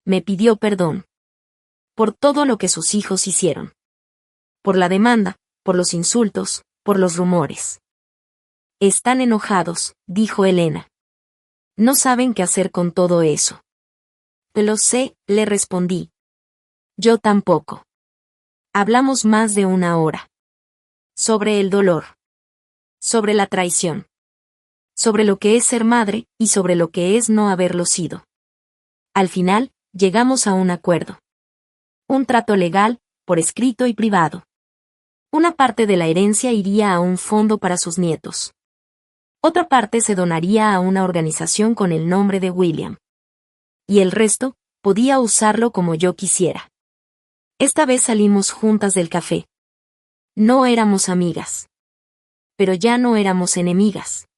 Me pidió perdón. Por todo lo que sus hijos hicieron. Por la demanda, por los insultos, por los rumores. Están enojados, dijo Elena. No saben qué hacer con todo eso. Lo sé, le respondí. Yo tampoco. Hablamos más de una hora. Sobre el dolor. Sobre la traición. Sobre lo que es ser madre, y sobre lo que es no haberlo sido. Al final, llegamos a un acuerdo. Un trato legal, por escrito y privado. Una parte de la herencia iría a un fondo para sus nietos. Otra parte se donaría a una organización con el nombre de William. Y el resto, podía usarlo como yo quisiera. Esta vez salimos juntas del café. No éramos amigas. Pero ya no éramos enemigas.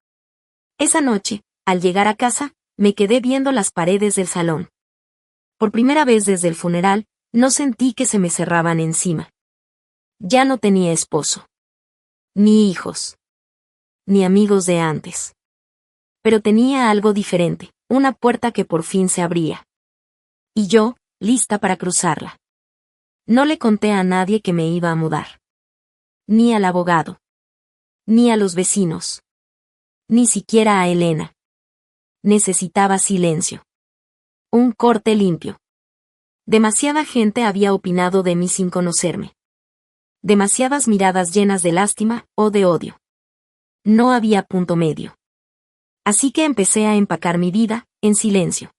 Esa noche, al llegar a casa, me quedé viendo las paredes del salón. Por primera vez desde el funeral, no sentí que se me cerraban encima. Ya no tenía esposo. Ni hijos. Ni amigos de antes. Pero tenía algo diferente, una puerta que por fin se abría. Y yo, lista para cruzarla. No le conté a nadie que me iba a mudar. Ni al abogado. Ni a los vecinos. Ni siquiera a Elena. Necesitaba silencio. Un corte limpio. Demasiada gente había opinado de mí sin conocerme. Demasiadas miradas llenas de lástima o de odio. No había punto medio. Así que empecé a empacar mi vida, en silencio.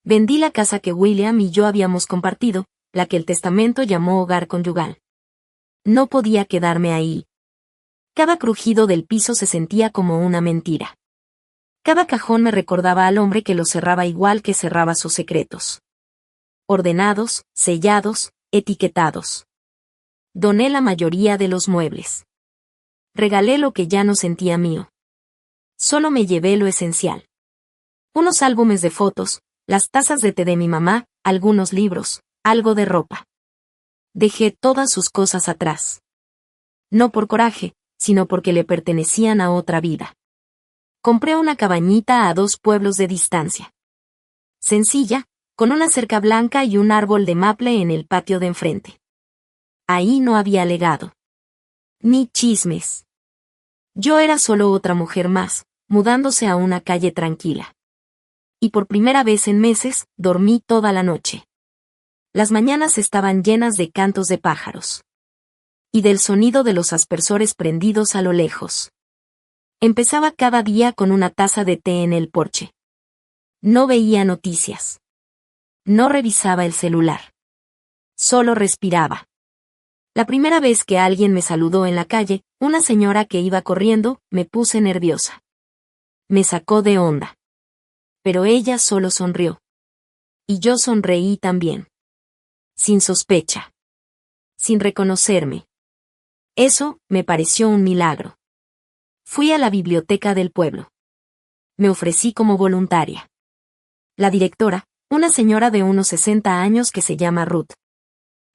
Vendí la casa que William y yo habíamos compartido, la que el testamento llamó hogar conyugal. No podía quedarme ahí. Cada crujido del piso se sentía como una mentira. Cada cajón me recordaba al hombre que lo cerraba igual que cerraba sus secretos. Ordenados, sellados, etiquetados. Doné la mayoría de los muebles. Regalé lo que ya no sentía mío. Solo me llevé lo esencial. Unos álbumes de fotos, las tazas de té de mi mamá, algunos libros, algo de ropa. Dejé todas sus cosas atrás. No por coraje, sino porque le pertenecían a otra vida. Compré una cabañita a 2 pueblos de distancia. Sencilla, con una cerca blanca y un árbol de maple en el patio de enfrente. Ahí no había legado. Ni chismes. Yo era solo otra mujer más, mudándose a una calle tranquila. Y por primera vez en meses, dormí toda la noche. Las mañanas estaban llenas de cantos de pájaros. Y del sonido de los aspersores prendidos a lo lejos. Empezaba cada día con una taza de té en el porche. No veía noticias. No revisaba el celular. Solo respiraba. La primera vez que alguien me saludó en la calle, una señora que iba corriendo, me puse nerviosa. Me sacó de onda. Pero ella solo sonrió. Y yo sonreí también. Sin sospecha. Sin reconocerme. Eso me pareció un milagro. Fui a la biblioteca del pueblo. Me ofrecí como voluntaria. La directora, una señora de unos 60 años que se llama Ruth,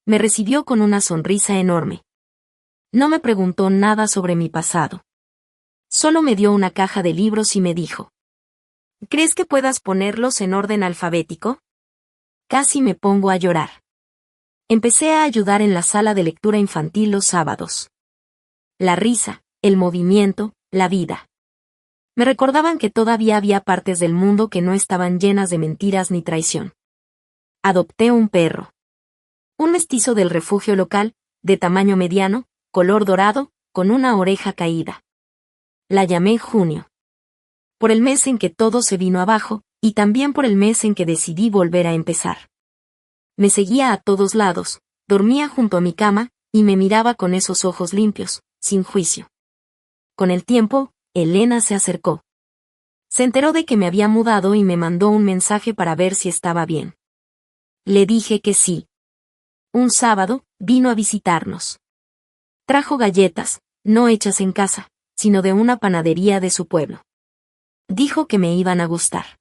me recibió con una sonrisa enorme. No me preguntó nada sobre mi pasado. Solo me dio una caja de libros y me dijo: ¿crees que puedas ponerlos en orden alfabético? Casi me pongo a llorar. Empecé a ayudar en la sala de lectura infantil los sábados. La risa, el movimiento, la vida. Me recordaban que todavía había partes del mundo que no estaban llenas de mentiras ni traición. Adopté un perro. Un mestizo del refugio local, de tamaño mediano, color dorado, con una oreja caída. La llamé Junio. Por el mes en que todo se vino abajo, y también por el mes en que decidí volver a empezar. Me seguía a todos lados, dormía junto a mi cama, y me miraba con esos ojos limpios, sin juicio. Con el tiempo, Elena se acercó. Se enteró de que me había mudado y me mandó un mensaje para ver si estaba bien. Le dije que sí. Un sábado, vino a visitarnos. Trajo galletas, no hechas en casa, sino de una panadería de su pueblo. Dijo que me iban a gustar.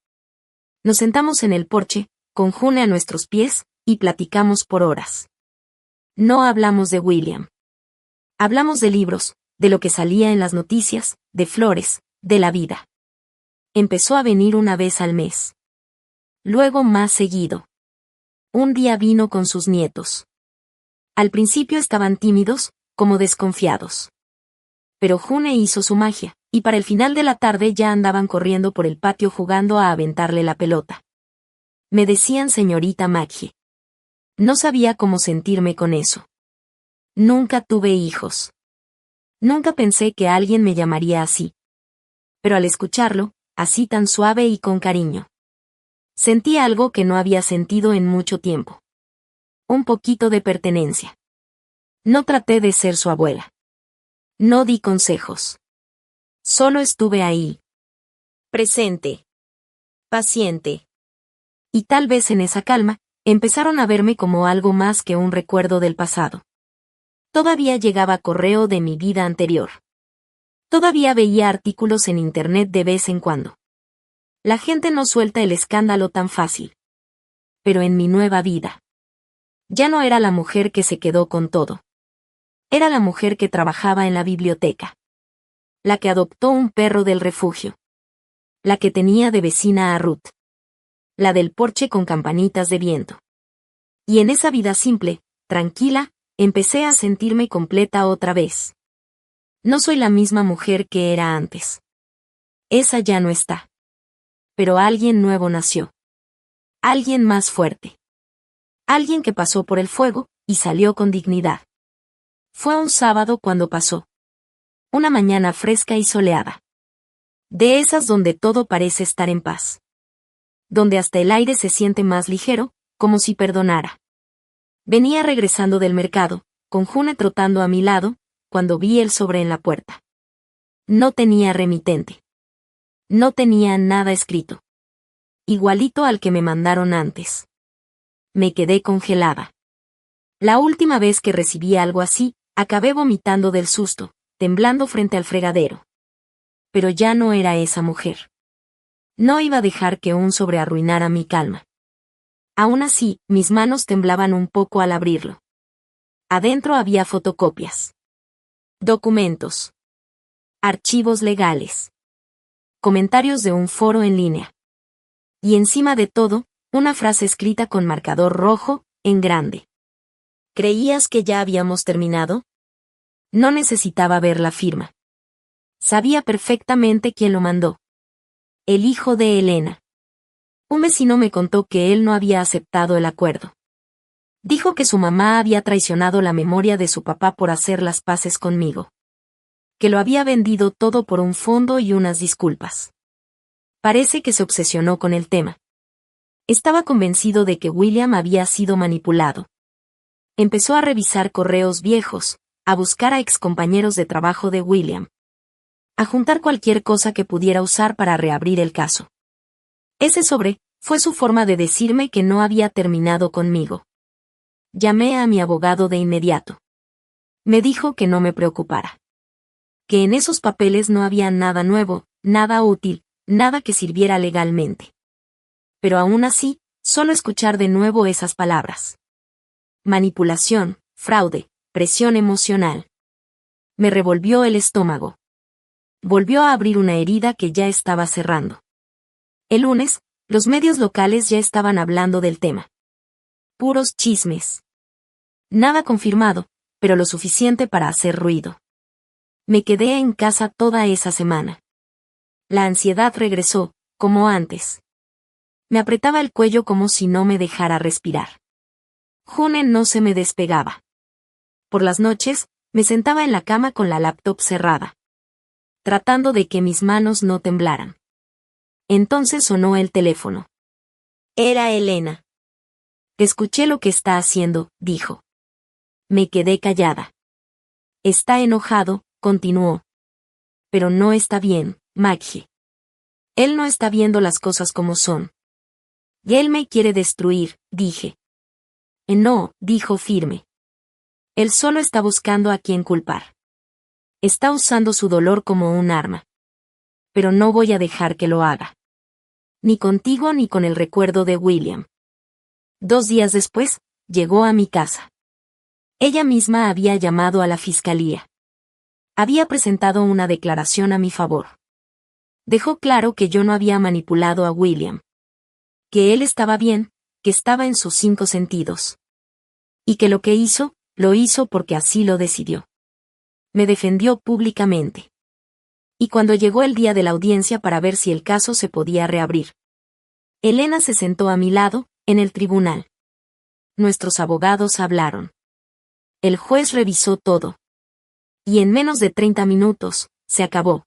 Nos sentamos en el porche, con June a nuestros pies, y platicamos por horas. No hablamos de William. Hablamos de libros, de lo que salía en las noticias, de flores, de la vida. Empezó a venir una vez al mes. Luego más seguido. Un día vino con sus nietos. Al principio estaban tímidos, como desconfiados. Pero June hizo su magia, y para el final de la tarde ya andaban corriendo por el patio jugando a aventarle la pelota. Me decían señorita Maggie. No sabía cómo sentirme con eso. Nunca tuve hijos. Nunca pensé que alguien me llamaría así. Pero al escucharlo, así tan suave y con cariño, sentí algo que no había sentido en mucho tiempo. Un poquito de pertenencia. No traté de ser su abuela. No di consejos. Solo estuve ahí. Presente. Paciente. Y tal vez en esa calma, empezaron a verme como algo más que un recuerdo del pasado. Todavía llegaba correo de mi vida anterior. Todavía veía artículos en internet de vez en cuando. La gente no suelta el escándalo tan fácil. Pero en mi nueva vida. Ya no era la mujer que se quedó con todo. Era la mujer que trabajaba en la biblioteca. La que adoptó un perro del refugio. La que tenía de vecina a Ruth. La del porche con campanitas de viento. Y en esa vida simple, tranquila, empecé a sentirme completa otra vez. No soy la misma mujer que era antes. Esa ya no está. Pero alguien nuevo nació. Alguien más fuerte. Alguien que pasó por el fuego, y salió con dignidad. Fue un sábado cuando pasó. Una mañana fresca y soleada. De esas donde todo parece estar en paz. Donde hasta el aire se siente más ligero, como si perdonara. Venía regresando del mercado, con June trotando a mi lado, cuando vi el sobre en la puerta. No tenía remitente. No tenía nada escrito. Igualito al que me mandaron antes. Me quedé congelada. La última vez que recibí algo así, acabé vomitando del susto, temblando frente al fregadero. Pero ya no era esa mujer. No iba a dejar que un sobre arruinara mi calma. Aún así, mis manos temblaban un poco al abrirlo. Adentro había fotocopias. Documentos. Archivos legales. Comentarios de un foro en línea. Y encima de todo, una frase escrita con marcador rojo, en grande. ¿Creías que ya habíamos terminado? No necesitaba ver la firma. Sabía perfectamente quién lo mandó. El hijo de Elena. Un vecino me contó que él no había aceptado el acuerdo. Dijo que su mamá había traicionado la memoria de su papá por hacer las paces conmigo. Que lo había vendido todo por un fondo y unas disculpas. Parece que se obsesionó con el tema. Estaba convencido de que William había sido manipulado. Empezó a revisar correos viejos, a buscar a excompañeros de trabajo de William. A juntar cualquier cosa que pudiera usar para reabrir el caso. Ese sobre fue su forma de decirme que no había terminado conmigo. Llamé a mi abogado de inmediato. Me dijo que no me preocupara. Que en esos papeles no había nada nuevo, nada útil, nada que sirviera legalmente. Pero aún así, solo escuchar de nuevo esas palabras. Manipulación, fraude, presión emocional. Me revolvió el estómago. Volvió a abrir una herida que ya estaba cerrando. El lunes, los medios locales ya estaban hablando del tema. Puros chismes. Nada confirmado, pero lo suficiente para hacer ruido. Me quedé en casa toda esa semana. La ansiedad regresó, como antes. Me apretaba el cuello como si no me dejara respirar. June no se me despegaba. Por las noches, me sentaba en la cama con la laptop cerrada. Tratando de que mis manos no temblaran. Entonces sonó el teléfono. Era Elena. Escuché lo que está haciendo, dijo. Me quedé callada. Está enojado, continuó. Pero no está bien, Maggie. Él no está viendo las cosas como son. Y él me quiere destruir, dije. No, dijo firme. Él solo está buscando a quien culpar. Está usando su dolor como un arma. Pero no voy a dejar que lo haga. Ni contigo ni con el recuerdo de William. 2 días después, llegó a mi casa. Ella misma había llamado a la fiscalía. Había presentado una declaración a mi favor. Dejó claro que yo no había manipulado a William. Que él estaba bien, que estaba en sus 5 sentidos. Y que lo que hizo, lo hizo porque así lo decidió. Me defendió públicamente. Y cuando llegó el día de la audiencia para ver si el caso se podía reabrir. Elena se sentó a mi lado, en el tribunal. Nuestros abogados hablaron. El juez revisó todo. Y en menos de 30 minutos, se acabó.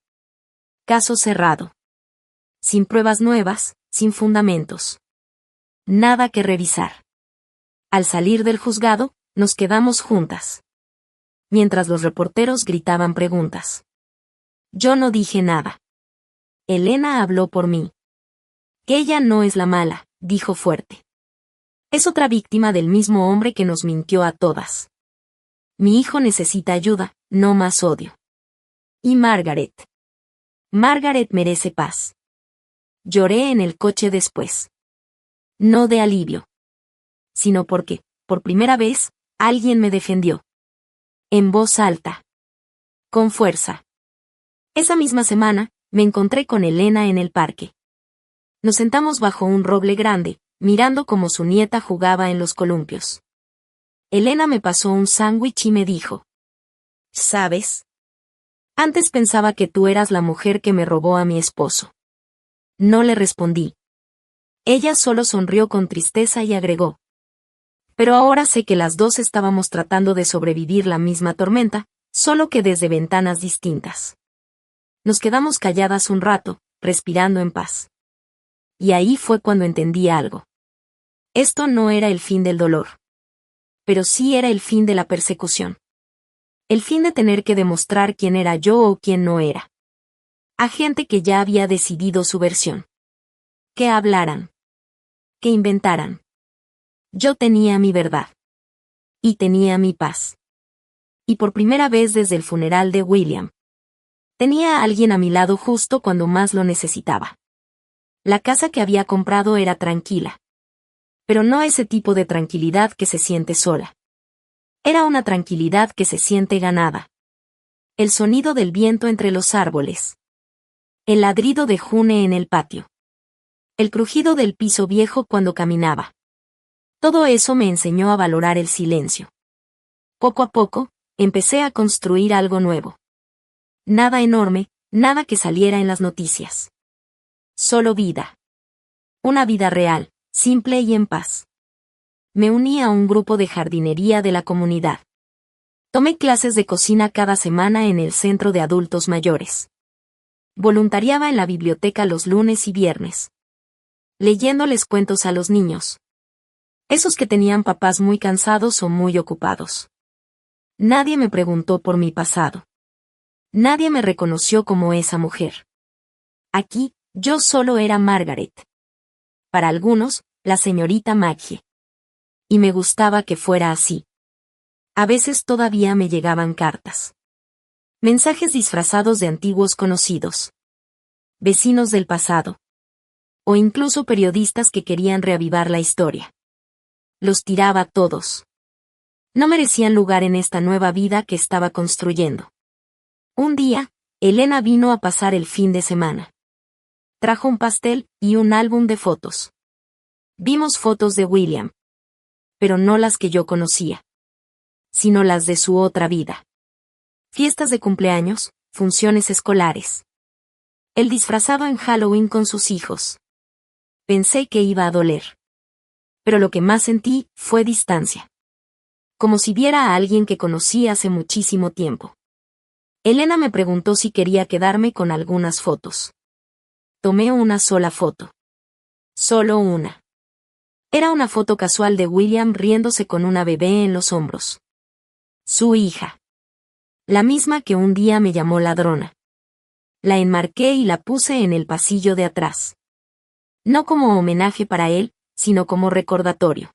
Caso cerrado. Sin pruebas nuevas, sin fundamentos. Nada que revisar. Al salir del juzgado, nos quedamos juntas. Mientras los reporteros gritaban preguntas. Yo no dije nada. Elena habló por mí. Que ella no es la mala, dijo fuerte. Es otra víctima del mismo hombre que nos mintió a todas. Mi hijo necesita ayuda, no más odio. Y Margaret. Margaret merece paz. Lloré en el coche después. No de alivio, sino porque, por primera vez, alguien me defendió. En voz alta. Con fuerza. Esa misma semana, me encontré con Elena en el parque. Nos sentamos bajo un roble grande, mirando cómo su nieta jugaba en los columpios. Elena me pasó un sándwich y me dijo: ¿sabes? Antes pensaba que tú eras la mujer que me robó a mi esposo. No le respondí. Ella solo sonrió con tristeza y agregó: pero ahora sé que las dos estábamos tratando de sobrevivir la misma tormenta, solo que desde ventanas distintas. Nos quedamos calladas un rato, respirando en paz. Y ahí fue cuando entendí algo. Esto no era el fin del dolor. Pero sí era el fin de la persecución. El fin de tener que demostrar quién era yo o quién no era. A gente que ya había decidido su versión. Que hablaran. Que inventaran. Yo tenía mi verdad. Y tenía mi paz. Y por primera vez desde el funeral de William. Tenía a alguien a mi lado justo cuando más lo necesitaba. La casa que había comprado era tranquila. Pero no ese tipo de tranquilidad que se siente sola. Era una tranquilidad que se siente ganada. El sonido del viento entre los árboles. El ladrido de June en el patio. El crujido del piso viejo cuando caminaba. Todo eso me enseñó a valorar el silencio. Poco a poco, empecé a construir algo nuevo. Nada enorme, nada que saliera en las noticias. Solo vida. Una vida real, simple y en paz. Me uní a un grupo de jardinería de la comunidad. Tomé clases de cocina cada semana en el centro de adultos mayores. Voluntariaba en la biblioteca los lunes y viernes. Leyéndoles cuentos a los niños. Esos que tenían papás muy cansados o muy ocupados. Nadie me preguntó por mi pasado. Nadie me reconoció como esa mujer. Aquí, yo solo era Margaret. Para algunos, la señorita Maggie. Y me gustaba que fuera así. A veces todavía me llegaban cartas. Mensajes disfrazados de antiguos conocidos. Vecinos del pasado. O incluso periodistas que querían reavivar la historia. Los tiraba todos. No merecían lugar en esta nueva vida que estaba construyendo. Un día, Elena vino a pasar el fin de semana. Trajo un pastel y un álbum de fotos. Vimos fotos de William. Pero no las que yo conocía. Sino las de su otra vida. Fiestas de cumpleaños, funciones escolares. El disfrazado en Halloween con sus hijos. Pensé que iba a doler. Pero lo que más sentí fue distancia. Como si viera a alguien que conocí hace muchísimo tiempo. Elena me preguntó si quería quedarme con algunas fotos. Tomé una sola foto. Solo una. Era una foto casual de William riéndose con una bebé en los hombros. Su hija. La misma que un día me llamó ladrona. La enmarqué y la puse en el pasillo de atrás. No como homenaje para él, sino como recordatorio.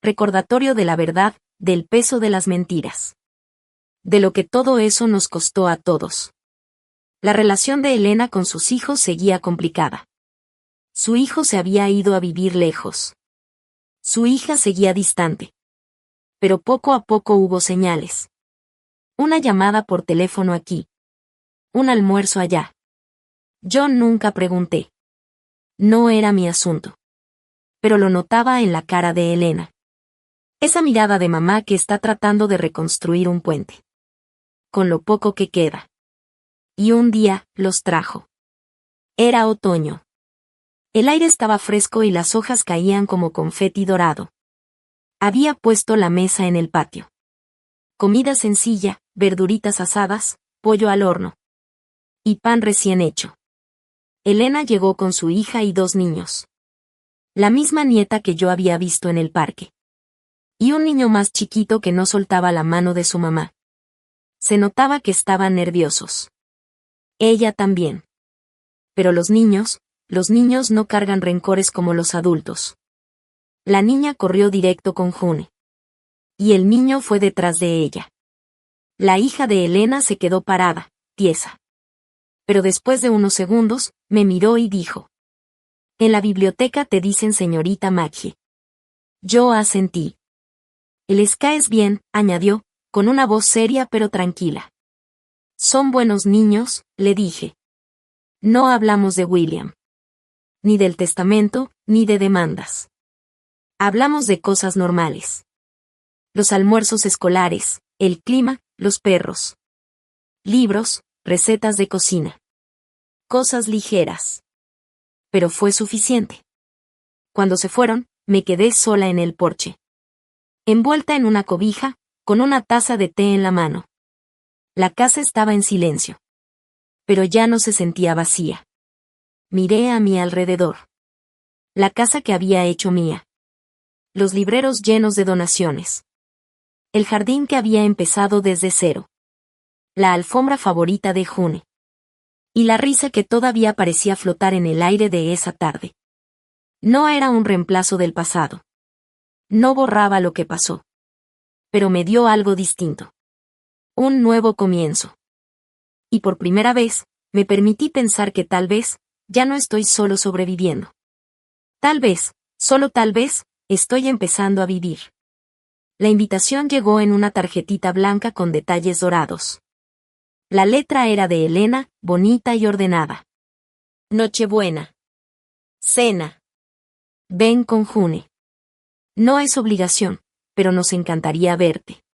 Recordatorio de la verdad, del peso de las mentiras. De lo que todo eso nos costó a todos. La relación de Elena con sus hijos seguía complicada. Su hijo se había ido a vivir lejos. Su hija seguía distante. Pero poco a poco hubo señales. Una llamada por teléfono aquí. Un almuerzo allá. Yo nunca pregunté. No era mi asunto. Pero lo notaba en la cara de Elena. Esa mirada de mamá que está tratando de reconstruir un puente. Con lo poco que queda. Y un día, los trajo. Era otoño. El aire estaba fresco y las hojas caían como confeti dorado. Había puesto la mesa en el patio. Comida sencilla, verduritas asadas, pollo al horno. Y pan recién hecho. Elena llegó con su hija y 2 niños. La misma nieta que yo había visto en el parque. Y un niño más chiquito que no soltaba la mano de su mamá. Se notaba que estaban nerviosos. Ella también. Pero los niños no cargan rencores como los adultos. La niña corrió directo con June. Y el niño fue detrás de ella. La hija de Elena se quedó parada, tiesa. Pero después de unos segundos, me miró y dijo: «En la biblioteca te dicen señorita Maggie». Yo asentí. «Les caes bien», añadió, con una voz seria pero tranquila. «Son buenos niños», le dije. «No hablamos de William. Ni del testamento, ni de demandas. Hablamos de cosas normales. Los almuerzos escolares, el clima, los perros. Libros, recetas de cocina. Cosas ligeras». Pero fue suficiente. Cuando se fueron, me quedé sola en el porche. Envuelta en una cobija, con una taza de té en la mano. La casa estaba en silencio. Pero ya no se sentía vacía. Miré a mi alrededor. La casa que había hecho mía. Los libreros llenos de donaciones. El jardín que había empezado desde cero. La alfombra favorita de June. Y la risa que todavía parecía flotar en el aire de esa tarde. No era un reemplazo del pasado. No borraba lo que pasó. Pero me dio algo distinto. Un nuevo comienzo. Y por primera vez, me permití pensar que tal vez, ya no estoy solo sobreviviendo. Tal vez, solo tal vez, estoy empezando a vivir. La invitación llegó en una tarjetita blanca con detalles dorados. La letra era de Elena, bonita y ordenada. Nochebuena. Cena. Ven con June. No es obligación, pero nos encantaría verte.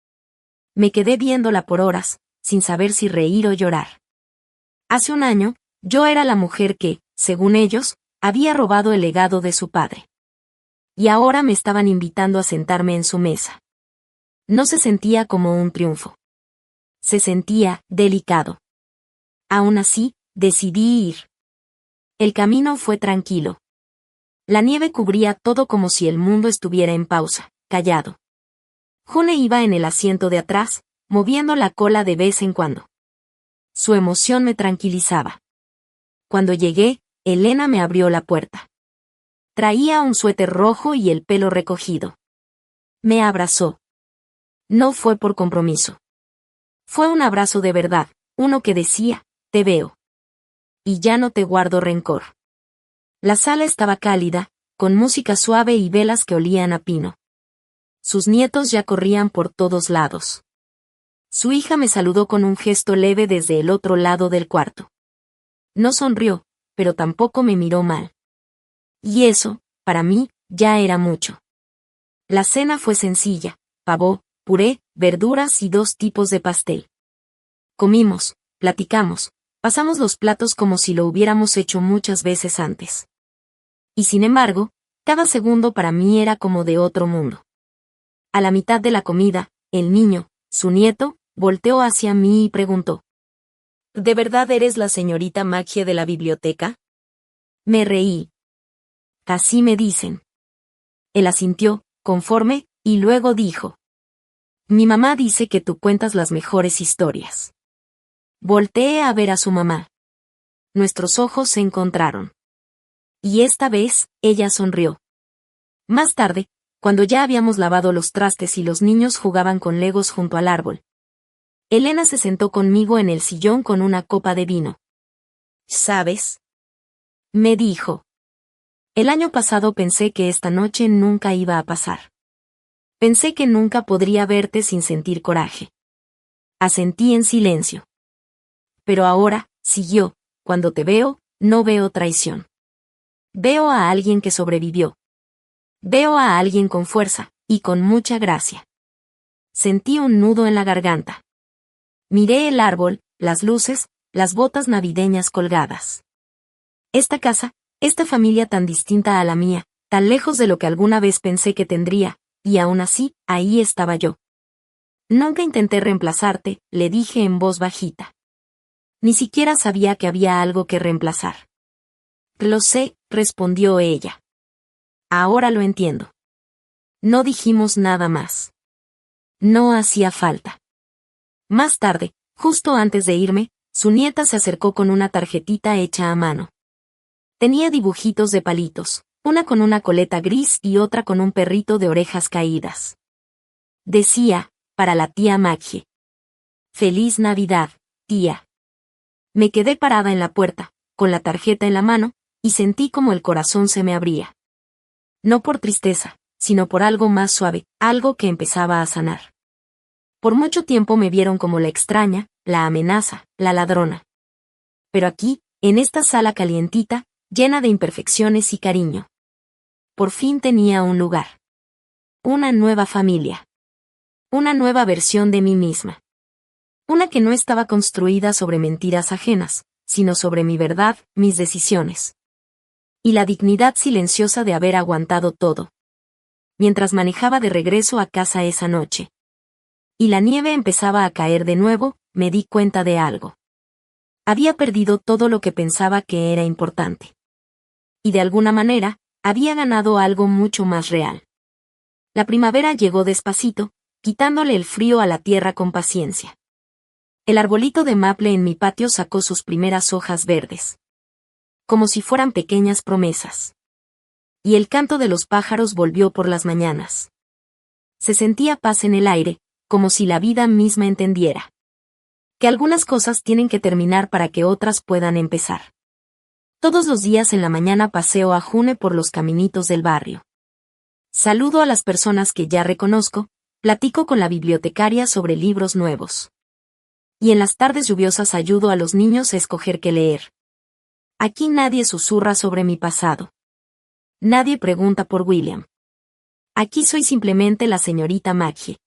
Me quedé viéndola por horas, sin saber si reír o llorar. Hace un año, yo era la mujer que, según ellos, había robado el legado de su padre. Y ahora me estaban invitando a sentarme en su mesa. No se sentía como un triunfo. Se sentía delicado. Aún así, decidí ir. El camino fue tranquilo. La nieve cubría todo como si el mundo estuviera en pausa, callado. June iba en el asiento de atrás, moviendo la cola de vez en cuando. Su emoción me tranquilizaba. Cuando llegué, Elena me abrió la puerta. Traía un suéter rojo y el pelo recogido. Me abrazó. No fue por compromiso. Fue un abrazo de verdad, uno que decía: «Te veo. Y ya no te guardo rencor». La sala estaba cálida, con música suave y velas que olían a pino. Sus nietos ya corrían por todos lados. Su hija me saludó con un gesto leve desde el otro lado del cuarto. No sonrió, pero tampoco me miró mal. Y eso, para mí, ya era mucho. La cena fue sencilla: pavó, puré, verduras y 2 tipos de pastel. Comimos, platicamos, pasamos los platos como si lo hubiéramos hecho muchas veces antes. Y sin embargo, cada segundo para mí era como de otro mundo. A la mitad de la comida, el niño, su nieto, volteó hacia mí y preguntó: «¿De verdad eres la señorita Maggie de la biblioteca?» Me reí. «Así me dicen». Él asintió, conforme, y luego dijo: «Mi mamá dice que tú cuentas las mejores historias». Volteé a ver a su mamá. Nuestros ojos se encontraron. Y esta vez, ella sonrió. Más tarde, cuando ya habíamos lavado los trastes y los niños jugaban con legos junto al árbol, Elena se sentó conmigo en el sillón con una copa de vino. «¿Sabes?», me dijo. «El año pasado pensé que esta noche nunca iba a pasar. Pensé que nunca podría verte sin sentir coraje». Asentí en silencio. «Pero ahora», siguió, «cuando te veo, no veo traición. Veo a alguien que sobrevivió. Veo a alguien con fuerza, y con mucha gracia». Sentí un nudo en la garganta. Miré el árbol, las luces, las botas navideñas colgadas. Esta casa, esta familia tan distinta a la mía, tan lejos de lo que alguna vez pensé que tendría, y aún así, ahí estaba yo. «Nunca intenté reemplazarte», le dije en voz bajita. Ni siquiera sabía que había algo que reemplazar. «Lo sé», respondió ella. «Ahora lo entiendo». No dijimos nada más. No hacía falta. Más tarde, justo antes de irme, su nieta se acercó con una tarjetita hecha a mano. Tenía dibujitos de palitos, una con una coleta gris y otra con un perrito de orejas caídas. Decía, para la tía Maggie. Feliz Navidad, tía. Me quedé parada en la puerta, con la tarjeta en la mano, y sentí como el corazón se me abría. No por tristeza, sino por algo más suave, algo que empezaba a sanar. Por mucho tiempo me vieron como la extraña, la amenaza, la ladrona. Pero aquí, en esta sala calientita, llena de imperfecciones y cariño. Por fin tenía un lugar. Una nueva familia. Una nueva versión de mí misma. Una que no estaba construida sobre mentiras ajenas, sino sobre mi verdad, mis decisiones. Y la dignidad silenciosa de haber aguantado todo. Mientras manejaba de regreso a casa esa noche. Y la nieve empezaba a caer de nuevo, me di cuenta de algo. Había perdido todo lo que pensaba que era importante. Y de alguna manera, había ganado algo mucho más real. La primavera llegó despacito, quitándole el frío a la tierra con paciencia. El arbolito de maple en mi patio sacó sus primeras hojas verdes. Como si fueran pequeñas promesas. Y el canto de los pájaros volvió por las mañanas. Se sentía paz en el aire, como si la vida misma entendiera. Que algunas cosas tienen que terminar para que otras puedan empezar. Todos los días en la mañana paseo a June por los caminitos del barrio. Saludo a las personas que ya reconozco, platico con la bibliotecaria sobre libros nuevos. Y en las tardes lluviosas ayudo a los niños a escoger qué leer. Aquí nadie susurra sobre mi pasado. Nadie pregunta por William. Aquí soy simplemente la señorita Maggie.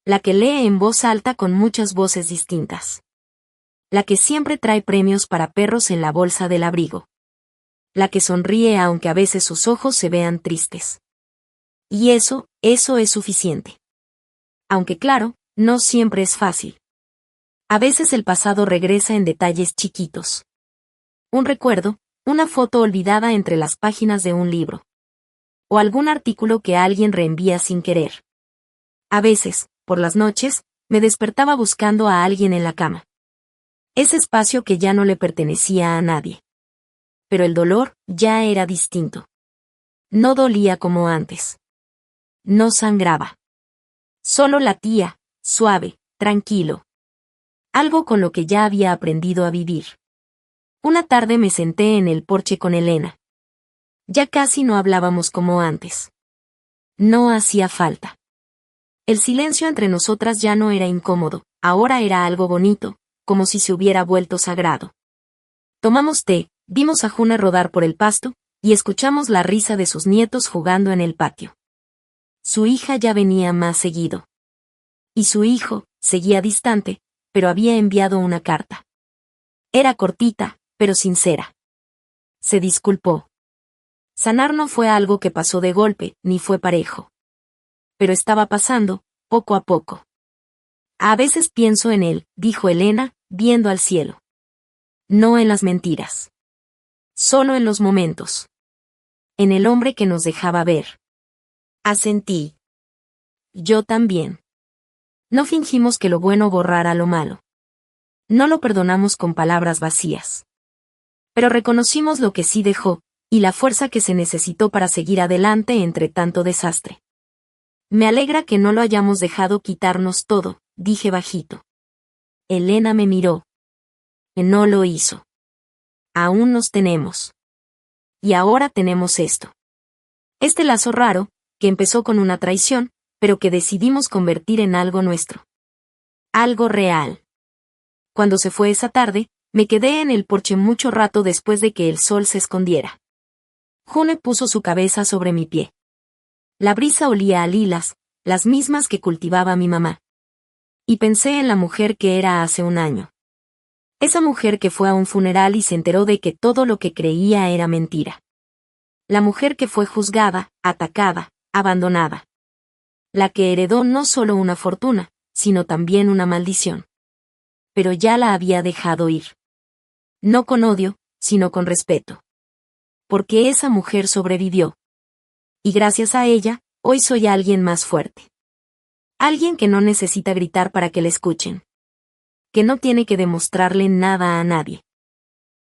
La que lee en voz alta con muchas voces distintas. La que siempre trae premios para perros en la bolsa del abrigo. La que sonríe aunque a veces sus ojos se vean tristes. Y eso es suficiente. Aunque claro, no siempre es fácil. A veces el pasado regresa en detalles chiquitos. Un recuerdo, una foto olvidada entre las páginas de un libro. O algún artículo que alguien reenvía sin querer. A veces, por las noches, me despertaba buscando a alguien en la cama. Ese espacio que ya no le pertenecía a nadie. Pero el dolor ya era distinto. No dolía como antes. No sangraba. Solo latía, suave, tranquilo. Algo con lo que ya había aprendido a vivir. Una tarde me senté en el porche con Elena. Ya casi no hablábamos como antes. No hacía falta. El silencio entre nosotras ya no era incómodo, ahora era algo bonito, como si se hubiera vuelto sagrado. Tomamos té, vimos a June rodar por el pasto, y escuchamos la risa de sus nietos jugando en el patio. Su hija ya venía más seguido. Y su hijo, seguía distante, pero había enviado una carta. Era cortita, pero sincera. Se disculpó. Sanar no fue algo que pasó de golpe, ni fue parejo. Pero estaba pasando, poco a poco. A veces pienso en él, dijo Elena, viendo al cielo. No en las mentiras. Solo en los momentos. En el hombre que nos dejaba ver. Asentí. Yo también. No fingimos que lo bueno borrara lo malo. No lo perdonamos con palabras vacías. Pero reconocimos lo que sí dejó, y la fuerza que se necesitó para seguir adelante entre tanto desastre. Me alegra que no lo hayamos dejado quitarnos todo, dije bajito. Elena me miró. No lo hizo. Aún nos tenemos. Y ahora tenemos esto. Este lazo raro, que empezó con una traición, pero que decidimos convertir en algo nuestro. Algo real. Cuando se fue esa tarde, me quedé en el porche mucho rato después de que el sol se escondiera. June puso su cabeza sobre mi pie. La brisa olía a lilas, las mismas que cultivaba mi mamá. Y pensé en la mujer que era hace un año. Esa mujer que fue a un funeral y se enteró de que todo lo que creía era mentira. La mujer que fue juzgada, atacada, abandonada. La que heredó no solo una fortuna, sino también una maldición. Pero ya la había dejado ir. No con odio, sino con respeto. Porque esa mujer sobrevivió. Y gracias a ella, hoy soy alguien más fuerte. Alguien que no necesita gritar para que le escuchen. Que no tiene que demostrarle nada a nadie.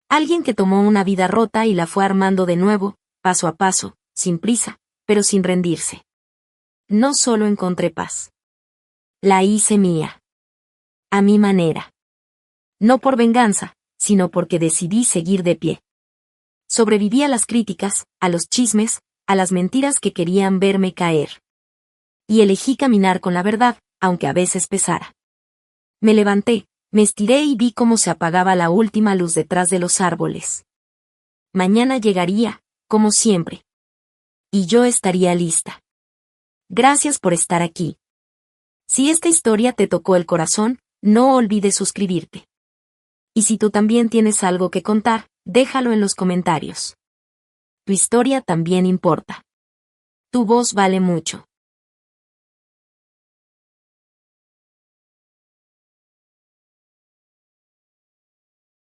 Alguien que tomó una vida rota y la fue armando de nuevo, paso a paso, sin prisa, pero sin rendirse. No solo encontré paz. La hice mía. A mi manera. No por venganza, sino porque decidí seguir de pie. Sobreviví a las críticas, a los chismes, a las mentiras que querían verme caer. Y elegí caminar con la verdad, aunque a veces pesara. Me levanté, me estiré y vi cómo se apagaba la última luz detrás de los árboles. Mañana llegaría, como siempre. Y yo estaría lista. Gracias por estar aquí. Si esta historia te tocó el corazón, no olvides suscribirte. Y si tú también tienes algo que contar, déjalo en los comentarios. Tu historia también importa. Tu voz vale mucho.